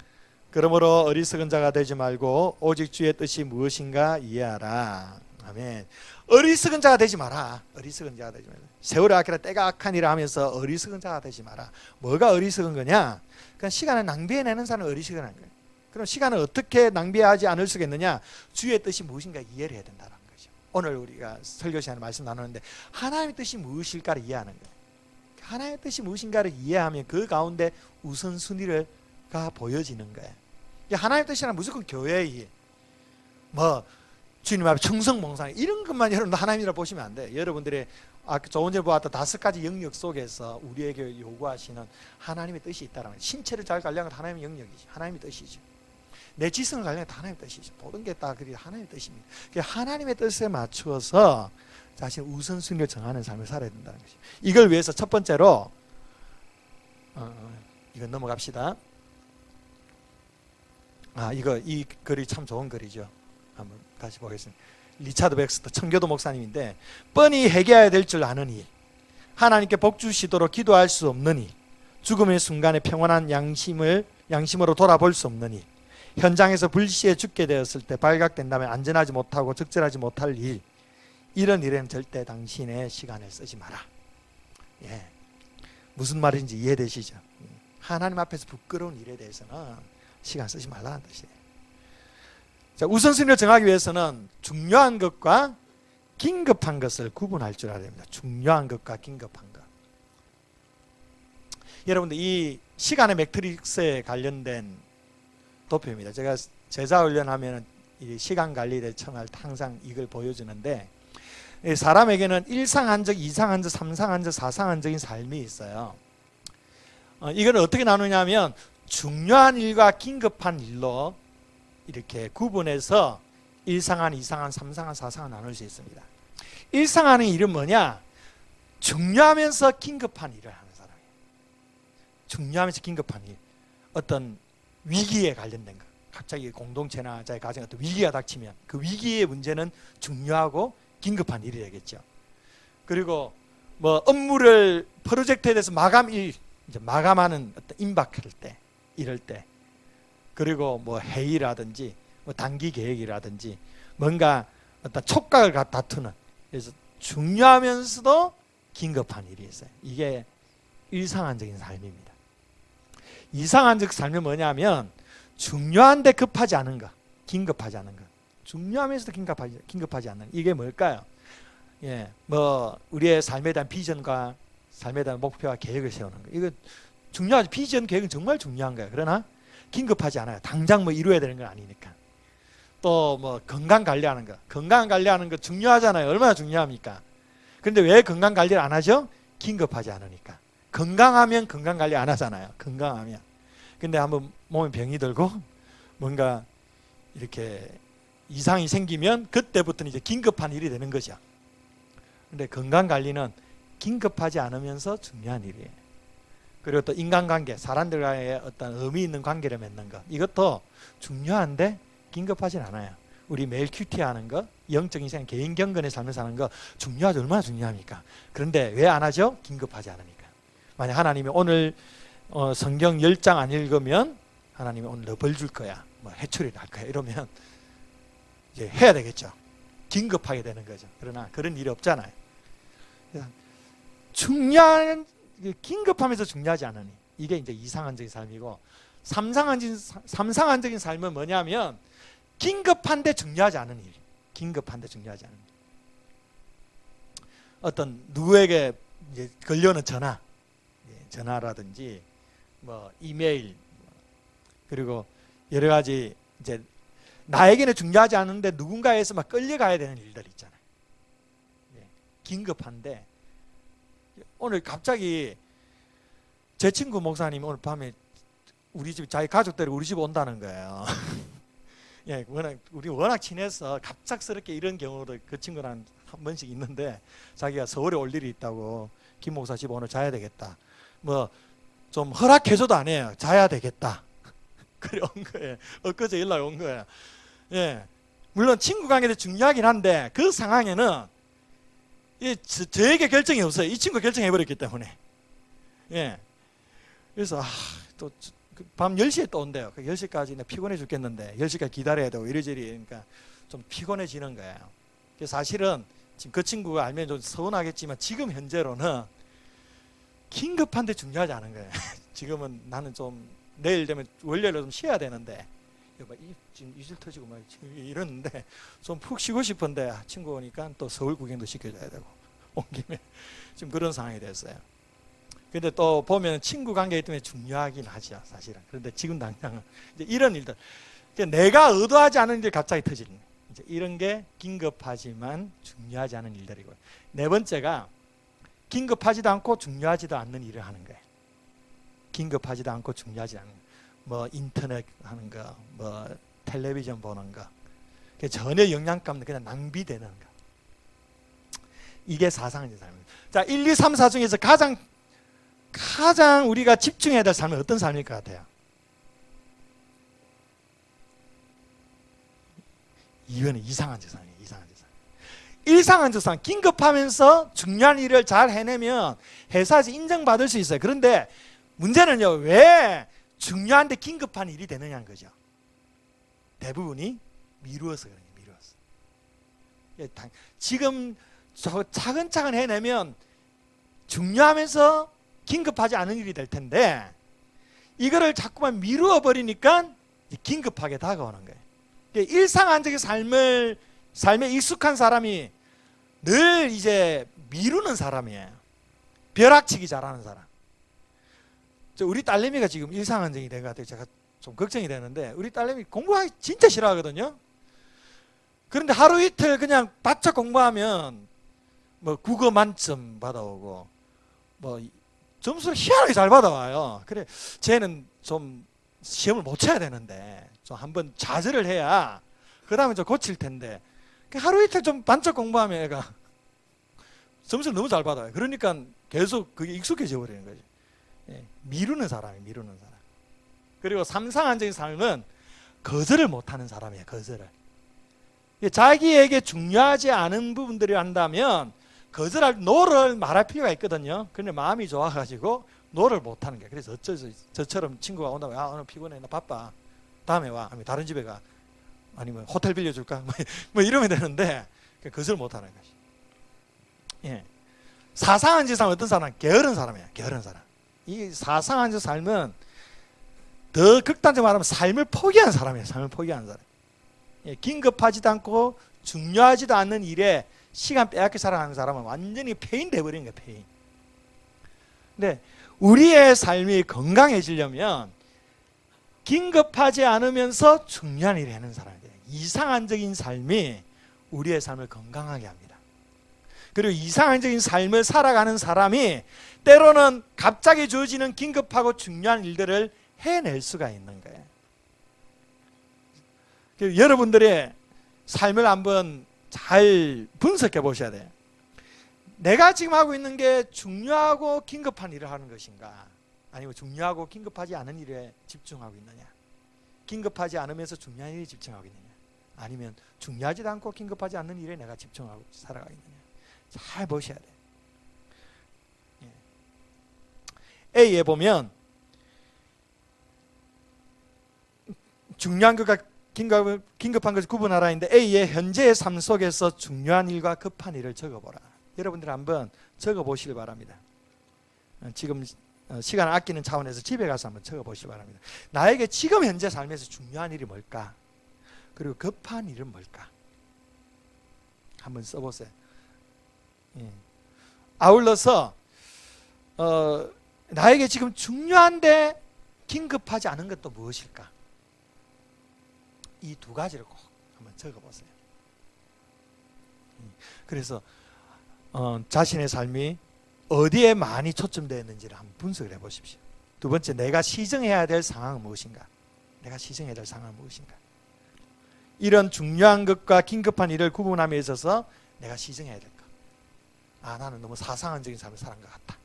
그러므로 어리석은 자가 되지 말고 오직 주의 뜻이 무엇인가 이해하라. 아멘. 어리석은 자가 되지 마라. 어리석은 자가 되지 마라. 세월이 악하라 때가 악하니라 하면서 어리석은 자가 되지 마라. 뭐가 어리석은 거냐? 그냥 시간을 낭비해내는 사람은 어리석은 거예요. 그럼 시간을 어떻게 낭비하지 않을 수가 있느냐? 주의 뜻이 무엇인가 이해를 해야 된다는 거죠. 오늘 우리가 설교 시간에 말씀 나누는데, 하나님의 뜻이 무엇일까를 이해하는 거예요. 하나님의 뜻이 무엇인가를 이해하면 그 가운데 우선순위가 보여지는 거예요. 하나님의 뜻이란 무조건 교회의 일, 주님 앞에 충성몽상 이런 것만 여러분들 하나님이라 보시면 안 돼요. 여러분들의 조금 전에 보았던 5가지 영역 속에서 우리에게 요구하시는 하나님의 뜻이 있다는 거예요. 신체를 잘 관리하는 건 하나님의 영역이죠. 하나님의 뜻이죠. 내 지성을 관리하는 건 하나님의 뜻이죠. 모든 게 다 하나님의 뜻입니다. 하나님의 뜻에 맞추어서 자신의 우선순위를 정하는 삶을 살아야 된다는 것이죠. 이걸 위해서 첫 번째로 이건 넘어갑시다. 이 글이 참 좋은 글이죠. 한번 다시 보겠습니다. 리차드 백스터 청교도 목사님인데, 뻔히 회개해야 될 줄 아느니 하나님께 복 주시도록 기도할 수 없느니 죽음의 순간에 평온한 양심으로 돌아볼 수 없느니 현장에서 불시에 죽게 되었을 때 발각된다면 안전하지 못하고 적절하지 못할 일, 이런 일에는 절대 당신의 시간을 쓰지 마라. 무슨 말인지 이해되시죠? 하나님 앞에서 부끄러운 일에 대해서는 시간 쓰지 말라는 뜻이에요. 자, 우선순위를 정하기 위해서는 중요한 것과 긴급한 것을 구분할 줄 알아야 됩니다. 중요한 것과 긴급한 것. 여러분들, 이 시간의 매트릭스에 관련된 도표입니다. 제가 제자 훈련하면 이 시간 관리에 청할 때 항상 이걸 보여주는데, 사람에게는 일상한적, 이상한적, 삼상한적, 사상한적인 삶이 있어요. 이걸 어떻게 나누냐면 중요한 일과 긴급한 일로 이렇게 구분해서 일상한, 이상한, 삼상한, 사상한 나눌 수 있습니다. 일상한의 일은 뭐냐? 중요하면서 긴급한 일을 하는 사람이에요. 중요하면서 긴급한 일, 어떤 위기에 관련된 것, 갑자기 공동체나 자기 가정에 어떤 위기가 닥치면 그 위기의 문제는 중요하고 긴급한 일이 되겠죠. 그리고 뭐 업무를 프로젝트에 대해서 이제 마감하는 어떤 임박할 때, 이럴 때, 그리고 뭐 회의라든지 뭐 단기 계획이라든지 뭔가 어떤 촉각을 다투는, 그래서 중요하면서도 긴급한 일이 있어요. 이게 일상한적인 삶입니다. 이상한적 삶은 뭐냐면 중요한데 급하지 않은 것, 긴급하지 않은 것, 중요하면서도 긴급하지 않는, 이게 뭘까요? 예, 뭐 우리의 삶에 대한 비전과 삶에 대한 목표와 계획을 세우는 거, 이거 중요하죠. 비전 계획은 정말 중요한 거예요. 그러나 긴급하지 않아요. 당장 뭐 이루어야 되는 건 아니니까. 또 뭐 건강 관리하는 거, 건강 관리하는 거 중요하잖아요. 얼마나 중요합니까? 그런데 왜 건강 관리를 안 하죠? 긴급하지 않으니까. 건강하면 건강 관리 안 하잖아요. 건강하면. 근데 한번 몸에 병이 들고 뭔가 이렇게 이상이 생기면 그때부터는 이제 긴급한 일이 되는 거죠. 근데 건강 관리는 긴급하지 않으면서 중요한 일이에요. 그리고 또 인간관계, 사람들과의 어떤 의미 있는 관계를 맺는 것, 이것도 중요한데 긴급하진 않아요. 우리 매일 큐티하는 거, 영적인 생활, 개인 경건의 삶을 사는 거 중요하죠. 얼마나 중요합니까? 그런데 왜 안 하죠? 긴급하지 않으니까. 만약 하나님이 오늘 성경 10장 안 읽으면 하나님이 오늘 너 벌 줄 거야, 뭐 해초리를 할 거야, 이러면 이제 해야 되겠죠. 긴급하게 되는 거죠. 그러나 그런 일이 없잖아요. 중요한, 긴급하면서 중요하지 않으니, 이게 이제 이상한적인 삶이고, 삼상한적인 삶은 뭐냐면 긴급한데 중요하지 않은 일, 긴급한데 중요하지 않은 일. 어떤 누구에게 이제 걸려오는 전화라든지 뭐 이메일, 그리고 여러 가지 이제 나에게는 중요하지 않은데 누군가에서 막 끌려가야 되는 일들 있잖아요. 긴급한데, 오늘 갑자기 제 친구 목사님이 오늘 밤에 우리 집, 자기 가족들이 우리 집 온다는 거예요. 예, 우리 워낙 친해서 갑작스럽게 이런 경우도 그 친구랑 한 번씩 있는데, 자기가 서울에 올 일이 있다고, 김 목사 집 오늘 자야 되겠다, 뭐 좀 허락해줘도 안 해요, 자야 되겠다. 그래 온 거예요. 엊그제 연락 온 거예요. 예, 물론 친구 관계도 중요하긴 한데 그 상황에는 저에게 결정이 없어요. 이 친구 결정해버렸기 때문에. 예, 그래서 또 밤 10시에 또 온대요. 10시까지 피곤해 죽겠는데 10시까지 기다려야 되고 이리저리, 그러니까 좀 피곤해지는 거예요. 사실은 지금 그 친구가 알면 좀 서운하겠지만 지금 현재로는 긴급한데 중요하지 않은 거예요. 지금은 나는 좀 내일 되면 월요일로 좀 쉬어야 되는데, 지금 이슬 터지고 막 이러는데 좀 푹 쉬고 싶은데 친구 오니까 또 서울 구경도 시켜줘야 되고 온 김에 지금 그런 상황이 됐어요. 근데 또 보면 친구 관계 때문에 중요하긴 하죠, 사실은. 그런데 지금 당장은 이제 이런 일들, 내가 의도하지 않은 일이 갑자기 터지는, 이제 이런 게 긴급하지만 중요하지 않은 일들이고, 네 번째가 긴급하지도 않고 중요하지도 않는 일을 하는 거예요. 긴급하지도 않고 중요하지 않은 거, 뭐 인터넷 하는 거, 뭐 텔레비전 보는 거, 전혀 영양가 없는, 그냥 낭비되는 거. 이게 사상적인 삶입니다. 자, 1, 2, 3, 4 중에서 가장 우리가 집중해야 될 삶은 어떤 삶일 것 같아요? 이거는 이상한적 삶이에요. 이상한적 삶. 일상한적 삶, 긴급하면서 중요한 일을 잘 해내면 회사에서 인정받을 수 있어요. 그런데 문제는요, 왜 중요한데 긴급한 일이 되느냐는 거죠. 대부분이 미루어서 그래요. 미루어서. 지금 차근차근 해내면 중요하면서 긴급하지 않은 일이 될 텐데, 이거를 자꾸만 미루어 버리니까 긴급하게 다가오는 거예요. 일상한적인 삶에 익숙한 사람이 늘 이제 미루는 사람이에요. 벼락치기 잘하는 사람. 우리 딸내미가 지금 일상한적이 된 것 같아요. 제가 좀 걱정이 되는데, 우리 딸내미 공부하기 진짜 싫어하거든요. 그런데 하루 이틀 그냥 바짝 공부하면 뭐 국어 만점 받아오고 뭐 점수를 희한하게 잘 받아와요. 그래 쟤는 좀 시험을 못 쳐야 되는데 좀 한번 자제를 해야 그 다음에 좀 고칠 텐데 하루 이틀 좀 반짝 공부하면 애가 점수를 너무 잘 받아요. 그러니까 계속 그게 익숙해져 버리는 거죠. 예, 미루는 사람이에요. 미루는 사람. 그리고 삼상한적인 삶은 거절을 못하는 사람이에요. 거절을. 자기에게 중요하지 않은 부분들이 한다면 거절할 노를 말할 필요가 있거든요. 근데 마음이 좋아가지고 노를 못하는 거예요. 그래서 어쩌지 저처럼 친구가 온다고 오늘 피곤해 나 바빠 다음에 와 아니면 다른 집에 가 아니면 호텔 빌려줄까 뭐 이러면 되는데 거절 못하는 것이. 예. 사상한적 삶은 어떤 사람? 게으른 사람이에요. 게으른 사람. 이 사상한적 삶은 더 극단적으로 말하면 삶을 포기한 사람이에요. 삶을 포기한 사람. 예, 긴급하지도 않고 중요하지도 않는 일에 시간 빼앗겨 살아가는 사람은 완전히 폐인 돼버리는 거예요. 폐인. 근데 우리의 삶이 건강해지려면 긴급하지 않으면서 중요한 일을 하는 사람이 돼요. 이상한적인 삶이 우리의 삶을 건강하게 합니다. 그리고 이상한적인 삶을 살아가는 사람이 때로는 갑자기 주어지는 긴급하고 중요한 일들을 해낼 수가 있는 거예요. 여러분들의 삶을 한번 잘 분석해 보셔야 돼요. 내가 지금 하고 있는 게 중요하고 긴급한 일을 하는 것인가? 아니면 중요하고 긴급하지 않은 일에 집중하고 있느냐? 긴급하지 않으면서 중요한 일에 집중하고 있느냐? 아니면 중요하지도 않고 긴급하지 않는 일에 내가 집중하고 살아가고 있느냐? 잘 보셔야 돼요. A에 보면 중요한 것과 긴급한 것을 구분하라 했는데 A의 현재의 삶 속에서 중요한 일과 급한 일을 적어보라. 여러분들 한번 적어보시기 바랍니다. 지금 시간을 아끼는 차원에서 집에 가서 한번 적어보시기 바랍니다. 나에게 지금 현재 삶에서 중요한 일이 뭘까? 그리고 급한 일은 뭘까? 한번 써보세요. 예. 아울러서 나에게 지금 중요한데 긴급하지 않은 것도 무엇일까? 이 두 가지를 꼭 한번 적어보세요. 그래서 자신의 삶이 어디에 많이 초점되어 있는지를 한번 분석을 해보십시오. 두 번째, 내가 시정해야 될 상황은 무엇인가? 내가 시정해야 될 상황은 무엇인가? 이런 중요한 것과 긴급한 일을 구분함에 있어서 내가 시정해야 될 것. 아, 나는 너무 사상한적인 삶을 살은 것 같다.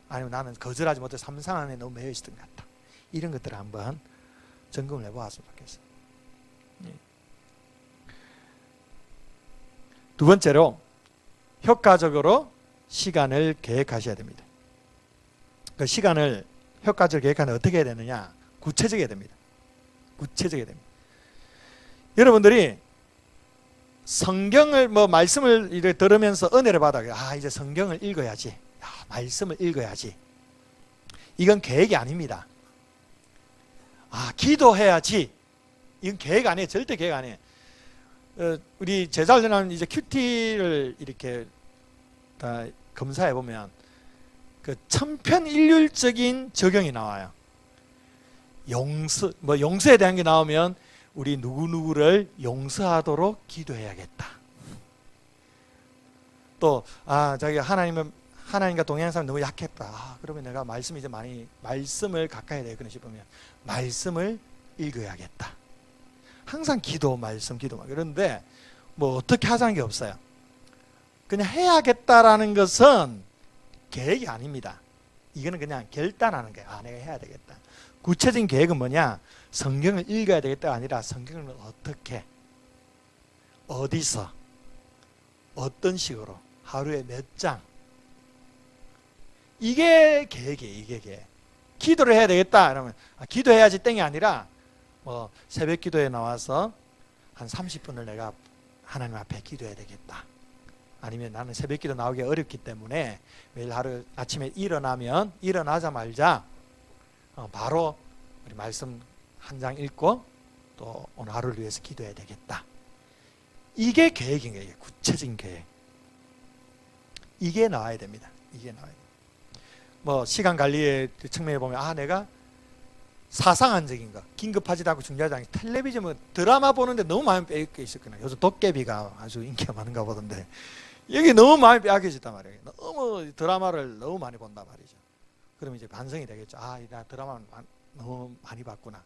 아니면 나는 거절하지 못해 삼상한에 너무 매여 있었던 것 같다. 이런 것들을 한번 점검을 해보았으면 좋겠어요. 두 번째로 효과적으로 시간을 계획하셔야 됩니다. 그 시간을 효과적으로 계획하는 어떻게 해야 되느냐? 구체적이어야 됩니다. 구체적이어야 됩니다. 여러분들이 성경을 말씀을 이렇게 들으면서 은혜를 받아요. 아, 이제 성경을 읽어야지. 말씀을 읽어야지. 이건 계획이 아닙니다. 아, 기도해야지. 이건 계획 아니에요. 절대 계획 아니에요. 우리 제자들은 이제 큐티를 이렇게 다 검사해 보면 그 천편일률적인 적용이 나와요. 용서에 대한 게 나오면 우리 누구누구를 용서하도록 기도해야겠다. 또 자기 하나님과 동행하는 사람이 너무 약했다. 그러면 내가 말씀이 이제 많이 말씀을 가까이 되거나 싶으면 말씀을 읽어야겠다. 항상 기도, 말씀, 기도만. 그런데 어떻게 하자는 게 없어요. 그냥 해야겠다라는 것은 계획이 아닙니다. 이거는 그냥 결단하는 거예요. 내가 해야 되겠다. 구체적인 계획은 뭐냐? 성경을 읽어야 되겠다가 아니라 성경을 어떻게, 어디서, 어떤 식으로, 하루에 몇 장. 이게 계획이에요. 이게 계획. 기도를 해야 되겠다. 그러면 기도해야지 땡이 아니라 새벽 기도에 나와서 한 30분을 내가 하나님 앞에 기도해야 되겠다. 아니면 나는 새벽 기도 나오기 어렵기 때문에 매일 하루 아침에 일어나자마자 바로 우리 말씀 한 장 읽고 또 오늘 하루를 위해서 기도해야 되겠다. 이게 계획인 거예요. 구체적인 계획. 이게 나와야 됩니다. 이게 나와야 됩니다. 시간 관리의 측면에 보면 내가 사상한적인 거, 긴급하지도 않고 중요하지 않고, 텔레비전 뭐 드라마 보는데 너무 마음이 빼앗겨 있었거든요. 요즘 도깨비가 아주 인기가 많은가 보던데 여기 너무 마음이 빼앗겨졌단 말이에요. 너무 드라마를 너무 많이 본단 말이죠. 그러면 이제 반성이 되겠죠. 아, 나 드라마를 너무 많이 봤구나.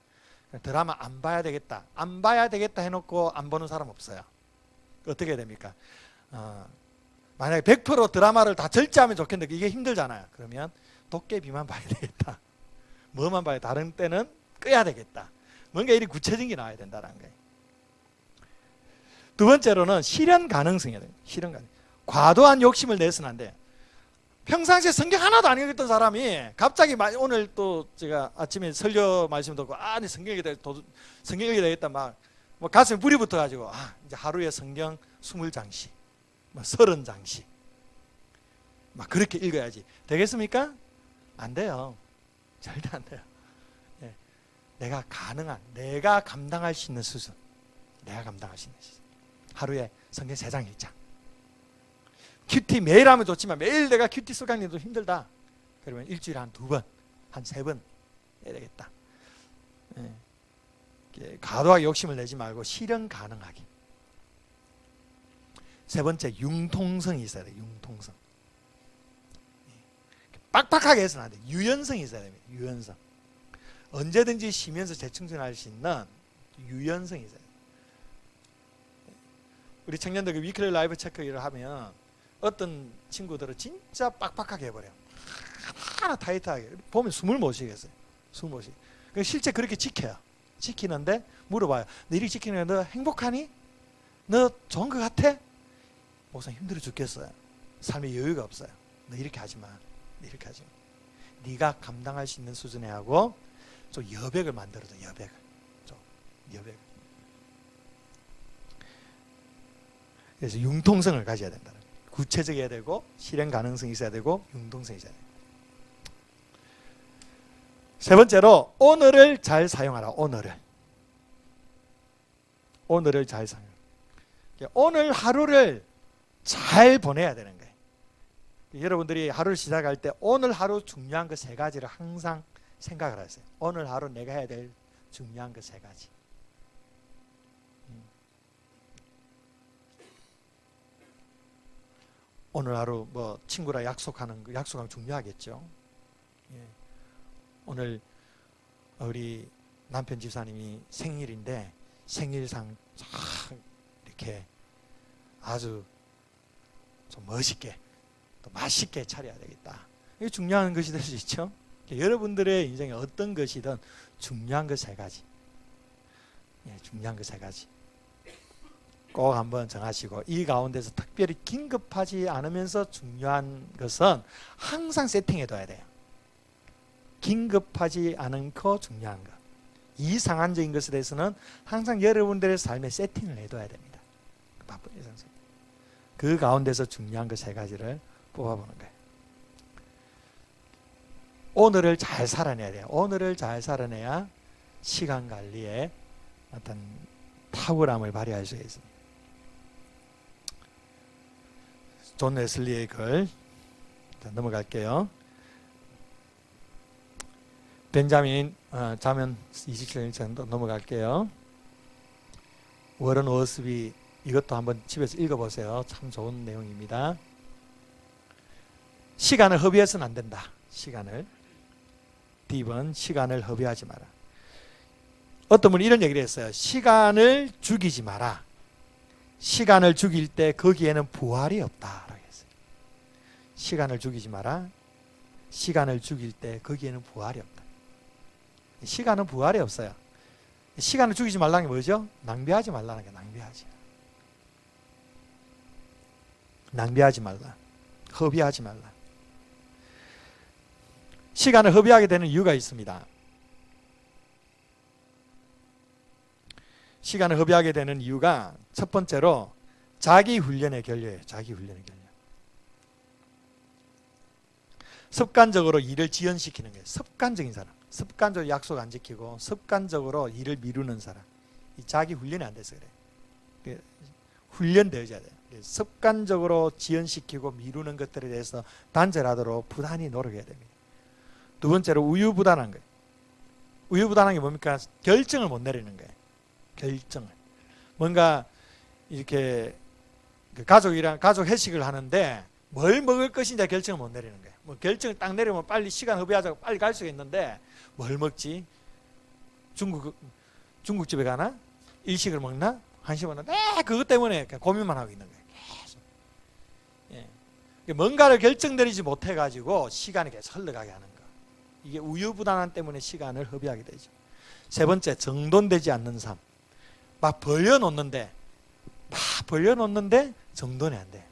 드라마 안 봐야 되겠다. 안 봐야 되겠다 해놓고 안 보는 사람 없어요. 어떻게 됩니까? 만약에 100% 드라마를 다 절제하면 좋겠는데 이게 힘들잖아요. 그러면 도깨비만 봐야 되겠다. 뭐만 봐야, 다른 때는 끄야 되겠다. 뭔가 이리 구체적인 게 나와야 된다는 거예요. 두 번째로는 실현 가능성이에요. 실현 가능. 과도한 욕심을 내서는 안 돼요. 평상시에 성경 하나도 안 읽었던 사람이 갑자기 오늘 또 제가 아침에 설교 말씀 듣고 내 성경 읽어야 되겠다 막 가슴에 불이 붙어가지고 이제 하루에 성경 20장씩, 30장씩 막 그렇게 읽어야지 되겠습니까? 안 돼요. 절대 안 돼요. 예. 내가 감당할 수 있는 수준, 내가 감당할 수 있는 수준. 하루에 성경 3장 읽자. 큐티 매일 하면 좋지만 매일 내가 큐티 수강해도 힘들다. 그러면 일주일에 한 2번, 한 3번 해야 되겠다. 예. 과도하게 욕심을 내지 말고 실현 가능하게. 세 번째, 융통성이 있어야 돼요. 융통성. 빡빡하게 해서는 안 돼요. 유연성이 있어야 됩니다. 유연성. 언제든지 쉬면서 재충전할 수 있는 유연성이 있어야 돼요. 우리 청년들 그 위클리 라이브 체크 일을 하면 어떤 친구들은 진짜 빡빡하게 해버려요. 하나 타이트하게. 보면 숨을 못 쉬겠어요. 숨을 못 쉬게. 실제 그렇게 지켜요. 지키는데 물어봐요. 너 이렇게 지키는데 너 행복하니? 너 좋은 것 같아? 목사님 힘들어 죽겠어요. 삶에 여유가 없어요. 너 이렇게 하지 마. 이렇게 하지 마. 네가 감당할 수 있는 수준에 하고 좀 여백을 만들어줘. 여백을. 좀 여백을. 그래서 융통성을 가져야 된다. 구체적이어야 되고 실행 가능성이 있어야 되고 융통성이 있어야 돼요. 세 번째로 오늘을 잘 사용하라. 오늘을 잘 사용하라. 오늘 하루를 잘 보내야 되는 거예요. 여러분들이 하루를 시작할 때 오늘 하루 중요한 그 3가지를 항상 생각을 하세요. 오늘 하루 내가 해야 될 중요한 그 3가지. 오늘 하루 뭐 친구랑 약속하면 중요하겠죠. 예. 오늘 우리 남편 집사님이 생일인데 생일상 이렇게 아주 좀 멋있게 또 맛있게 차려야 되겠다. 이게 중요한 것이 될 수 있죠. 여러분들의 인생에 어떤 것이든 중요한 것 3가지. 예, 중요한 것 3가지. 꼭 한번 정하시고 이 가운데서 특별히 긴급하지 않으면서 중요한 것은 항상 세팅해둬야 돼요. 긴급하지 않고 중요한 것. 이상한적인 것에 대해서는 항상 여러분들의 삶에 세팅을 해둬야 됩니다. 바쁜 일상 속에. 그 가운데서 중요한 것 3가지를 뽑아보는 거예요. 오늘을 잘 살아내야 돼요. 오늘을 잘 살아내야 시간 관리에 어떤 탁월함을 발휘할 수 있습니다. 존 웨슬리의 글 넘어갈게요. 벤자민 자면 27년 정도 넘어갈게요. 워런 워스비 이것도 한번 집에서 읽어보세요. 참 좋은 내용입니다. 시간을 허비해서는 안 된다. D번 시간을 허비하지 마라. 어떤 분이 이런 얘기를 했어요. 시간을 죽이지 마라. 시간을 죽일 때 거기에는 부활이 없다라고 했어요. 시간을 죽이지 마라. 시간을 죽일 때 거기에는 부활이 없다. 시간은 부활이 없어요. 시간을 죽이지 말라는 게 뭐죠? 낭비하지 말라는 게 낭비하지 말라. 허비하지 말라. 시간을 허비하게 되는 이유가 있습니다. 시간을 허비하게 되는 이유가 첫 번째로 자기 훈련의 결여예요. 자기 훈련의 결여. 습관적으로 일을 지연시키는 거예요. 습관적인 사람. 습관적으로 약속 안 지키고 습관적으로 일을 미루는 사람. 이 자기 훈련이 안 돼서 그래. 훈련되어야 돼요. 습관적으로 지연시키고 미루는 것들에 대해서 단절하도록 부단히 노력해야 됩니다. 두 번째로 우유부단한 거예요. 우유부단한 게 뭡니까? 결정을 못 내리는 거예요. 결정을. 뭔가 이렇게 가족이랑 가족 회식을 하는데 뭘 먹을 것인지 결정을 못 내리는 거예요. 뭐 결정을 딱 내리면 빨리 시간 허비하자고 빨리 갈 수가 있는데 뭘 먹지? 중국집에 가나? 일식을 먹나? 한식을 먹나? 그것 때문에 고민만 하고 있는 거예요. 계속. 예. 뭔가를 결정 내리지 못해가지고 시간이 계속 흘러가게 하는 거. 이게 우유부단함 때문에 시간을 허비하게 되죠. 세 번째, 정돈되지 않는 삶. 막 벌려놓는데 정돈이 안 돼.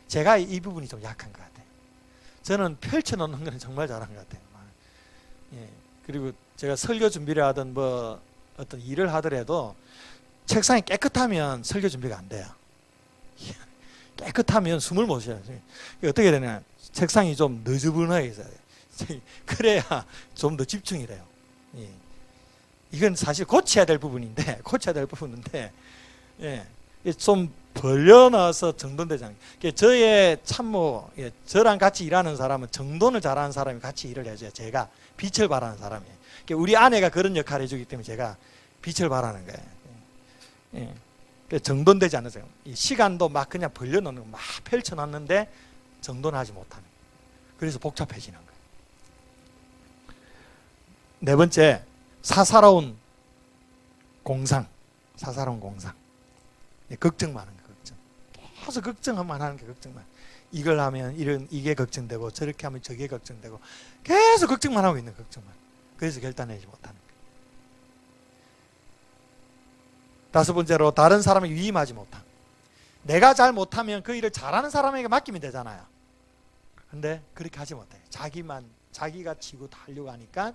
제가 이 부분이 좀 약한 것 같아요. 저는 펼쳐놓는 건 정말 잘한 것 같아요. 예. 그리고 제가 설교 준비를 하든 뭐 어떤 일을 하더라도 책상이 깨끗하면 설교 준비가 안 돼요. 깨끗하면 숨을 못 쉬어요. 어떻게 되냐? 책상이 좀 너저분하게 있어야 돼요. 그래야 좀 더 집중이 돼요. 예. 이건 사실 고쳐야 될 부분인데, 예. 좀 벌려놔서 정돈되지 않게. 저의 참모, 저랑 같이 일하는 사람은 정돈을 잘하는 사람이 같이 일을 해줘요. 제가 빛을 발하는 사람이에요. 우리 아내가 그런 역할을 해주기 때문에 제가 빛을 발하는 거예요. 예. 정돈되지 않으세요. 이 시간도 막 그냥 벌려놓는 거 막 펼쳐놨는데 정돈하지 못하는 거예요. 그래서 복잡해지는 거예요. 네 번째, 사사로운 공상. 걱정 많은 거, 걱정. 계속 걱정만 하는 게 걱정만. 이걸 하면 이게 걱정되고 저렇게 하면 저게 걱정되고 계속 걱정만 하고 있는 걱정만. 그래서 결단하지 못하는 거예요. 다섯 번째로, 다른 사람을 위임하지 못함. 내가 잘 못하면 그 일을 잘하는 사람에게 맡기면 되잖아요. 근데 그렇게 하지 못해요. 자기가 치고 다 하려고 하니까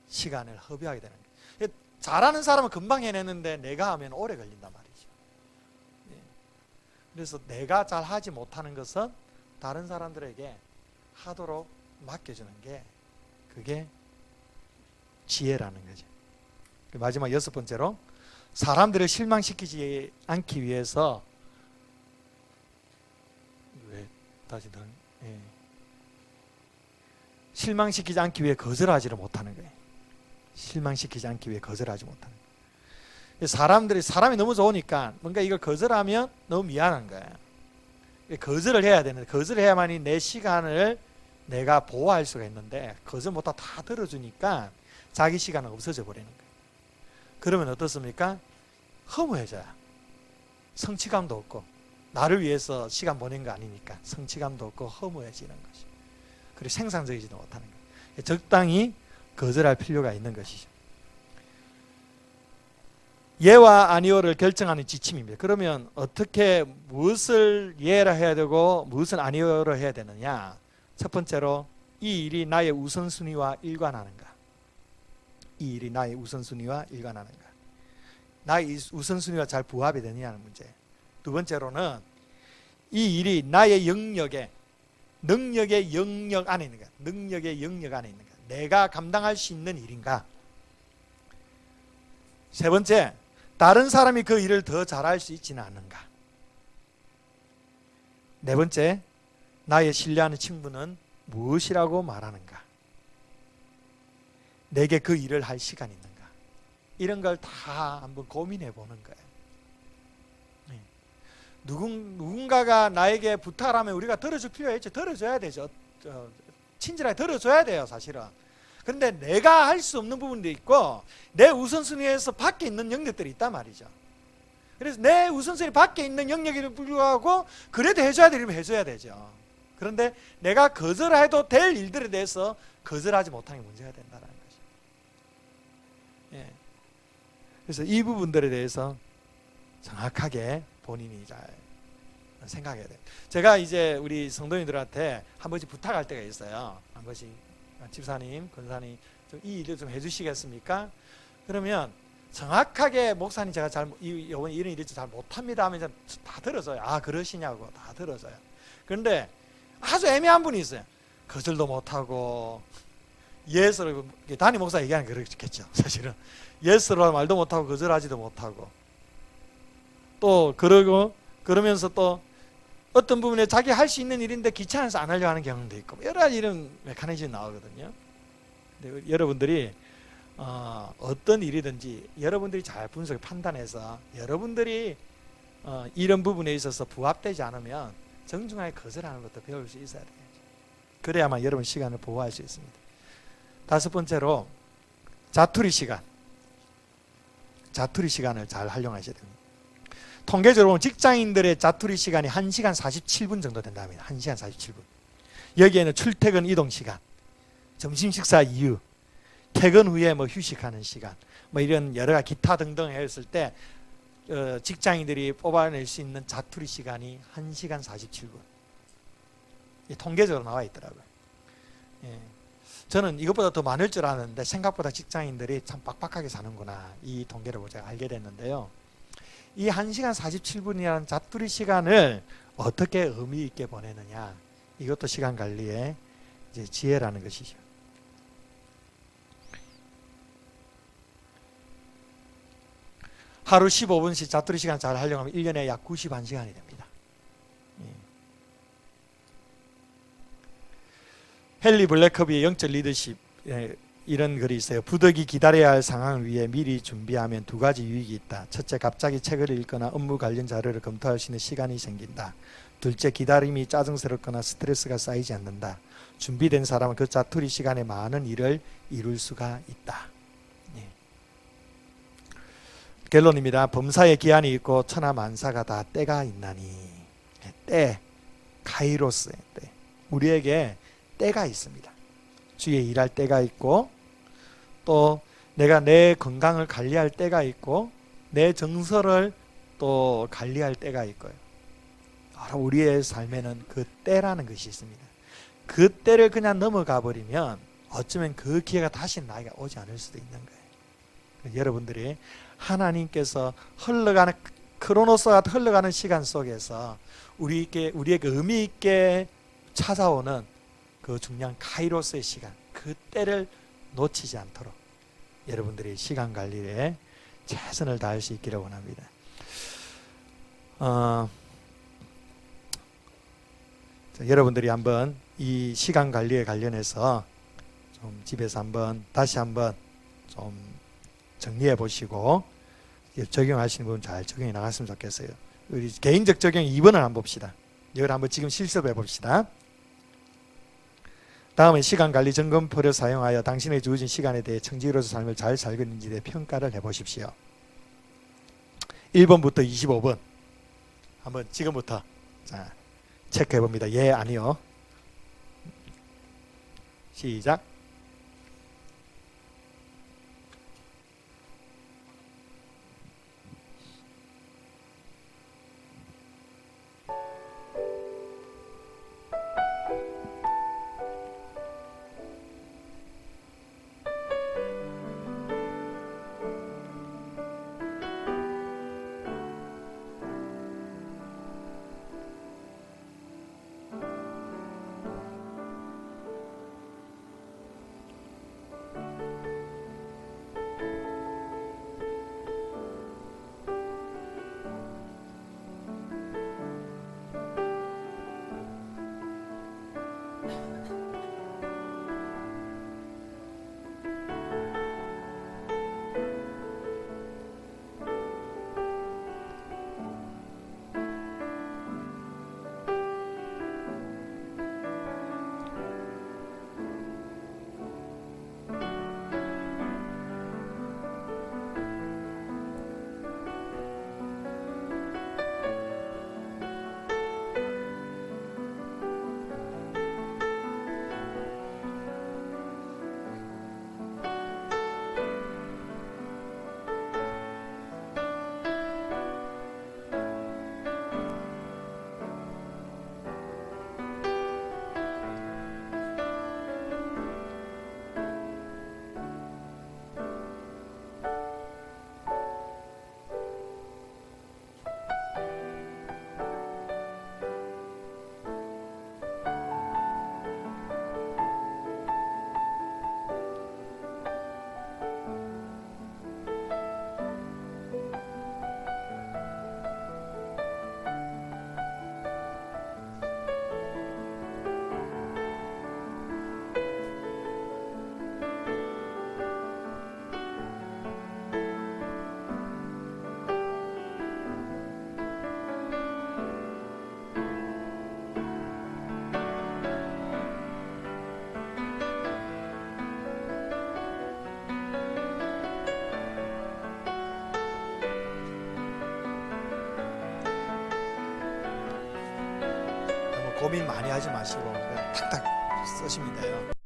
시간을 허비하게 되는 거예요. 잘하는 사람은 금방 해내는데 내가 하면 오래 걸린단 말이죠. 그래서 내가 잘 하지 못하는 것은 다른 사람들에게 하도록 맡겨주는 게 그게 지혜라는 거죠. 마지막 여섯 번째로, 사람들을 실망시키지 않기 위해서 실망시키지 않기 위해 거절하지를 못하는 거예요. 실망시키지 않기 위해 거절하지 못하는 거예요. 사람이 너무 좋으니까 뭔가 이걸 거절하면 너무 미안한 거예요. 거절을 해야 되는데, 거절해야만이 내 시간을 내가 보호할 수가 있는데 거절 못하고 다 들어주니까 자기 시간은 없어져 버리는 거예요. 그러면 어떻습니까? 허무해져요. 성취감도 없고, 나를 위해서 시간 보낸 거 아니니까 성취감도 없고 허무해지는 것이. 그리고 생산적이지도 못하는 거예요. 적당히 거절할 필요가 있는 것이죠. 예와 아니오를 결정하는 지침입니다. 그러면 어떻게 무엇을 예라 해야 되고 무엇을 아니오로 해야 되느냐? 첫 번째로, 이 일이 나의 우선순위와 일관하는가? 이 일이 나의 우선순위와 일관하는가? 나의 우선순위와 잘 부합이 되느냐는 문제. 두 번째로는 이 일이 나의 능력의 영역 안에 있는가? 능력의 영역 안에 있는가? 내가 감당할 수 있는 일인가? 세 번째, 다른 사람이 그 일을 더 잘할 수 있지는 않은가? 네 번째, 나의 신뢰하는 친구는 무엇이라고 말하는가? 내게 그 일을 할 시간이 있는가? 이런 걸 다 한번 고민해 보는 거예요. 누군가가 나에게 부탁을 하면 우리가 들어줄 필요가 있죠. 들어줘야 되죠. 친절하게 들어줘야 돼요, 사실은. 그런데 내가 할 수 없는 부분도 있고 내 우선순위에서 밖에 있는 영역들이 있단 말이죠. 그래서 내 우선순위 밖에 있는 영역에도 불구하고 그래도 해줘야 되려면 해줘야 되죠. 그런데 내가 거절해도 될 일들에 대해서 거절하지 못하는 게 문제가 된다는 거죠. 예. 그래서 이 부분들에 대해서 정확하게 본인이 잘 생각해야 돼요. 제가 이제 우리 성도님들한테 한 번씩 부탁할 때가 있어요. 한 번씩, 집사님, 권사님, 이 일을 좀 해주시겠습니까? 그러면 정확하게 목사님 제가 이런 일을 잘 못합니다 하면 다 들어줘요. 아, 그러시냐고 다 들어줘요. 그런데 아주 애매한 분이 있어요. 거절도 못하고, 예스로, 담임 목사 얘기하는 게 그렇겠죠. 사실은 예스로 말도 못하고 거절하지도 못하고, 또 그러면서 또 어떤 부분에 자기 할 수 있는 일인데 귀찮아서 안 하려고 하는 경우도 있고, 여러 가지 이런 메커니즘이 나오거든요. 근데 여러분들이 어떤 일이든지 여러분들이 잘 분석을 판단해서 여러분들이 이런 부분에 있어서 부합되지 않으면 정중하게 거절하는 것도 배울 수 있어야 돼요. 그래야만 여러분 시간을 보호할 수 있습니다. 다섯 번째로 자투리 시간. 자투리 시간을 잘 활용하셔야 됩니다. 통계적으로 직장인들의 자투리 시간이 1시간 47분 정도 된답니다. 1시간 47분. 여기에는 출퇴근 이동 시간, 점심 식사 이후, 퇴근 후에 뭐 휴식하는 시간, 뭐 이런 여러 가지 기타 등등 했을 때 직장인들이 뽑아낼 수 있는 자투리 시간이 1시간 47분. 통계적으로 나와 있더라고요. 예. 저는 이것보다 더 많을 줄 알았는데 생각보다 직장인들이 참 빡빡하게 사는구나, 이 통계를 보고 제가 알게 됐는데요. 이 1시간 47분이라는 자투리 시간을 어떻게 의미 있게 보내느냐, 이것도 시간 관리의 이제 지혜라는 것이죠. 하루 15분씩 자투리 시간 잘 활용하면 1년에 약 91시간이 됩니다. 헨리 블랙컵의 영적 리더십, 이런 글이 있어요. 부득이 기다려야 할 상황을 위해 미리 준비하면 두 가지 유익이 있다. 첫째, 갑자기 책을 읽거나 업무 관련 자료를 검토할 수 있는 시간이 생긴다. 둘째, 기다림이 짜증스럽거나 스트레스가 쌓이지 않는다. 준비된 사람은 그 자투리 시간에 많은 일을 이룰 수가 있다. 결론입니다. 범사에 기한이 있고 천하만사가 다 때가 있나니. 때, 카이로스의 때. 우리에게 때가 있습니다. 주에 일할 때가 있고, 또 내가 내 건강을 관리할 때가 있고, 내 정서를 또 관리할 때가 있고요. 우리의 삶에는 그 때라는 것이 있습니다. 그 때를 그냥 넘어가 버리면 어쩌면 그 기회가 다시 나에게 오지 않을 수도 있는 거예요. 여러분들이 하나님께서 흘러가는 크로노스가 흘러가는 시간 속에서 우리에게 의미 있게 찾아오는 그 중요한 카이로스의 시간, 그 때를 놓치지 않도록 여러분들이 시간 관리에 최선을 다할 수 있기를 원합니다. 여러분들이 한번 이 시간 관리에 관련해서 좀 집에서 다시 한번 좀 정리해 보시고 적용하시는 부분 잘 적용해 나갔으면 좋겠어요. 우리 개인적 적용 2번을 한번 봅시다. 이걸 한번 지금 실습해 봅시다. 다음은 시간관리 점검표를 사용하여 당신의 주어진 시간에 대해 청지기로서 삶을 잘 살고 있는지에 대해 평가를 해보십시오. 1번부터 25번 한번 지금부터 체크해 봅니다. 예, 아니요. 시작. 고민 많이 하지 마시고 그냥 탁탁 쓰시면 돼요.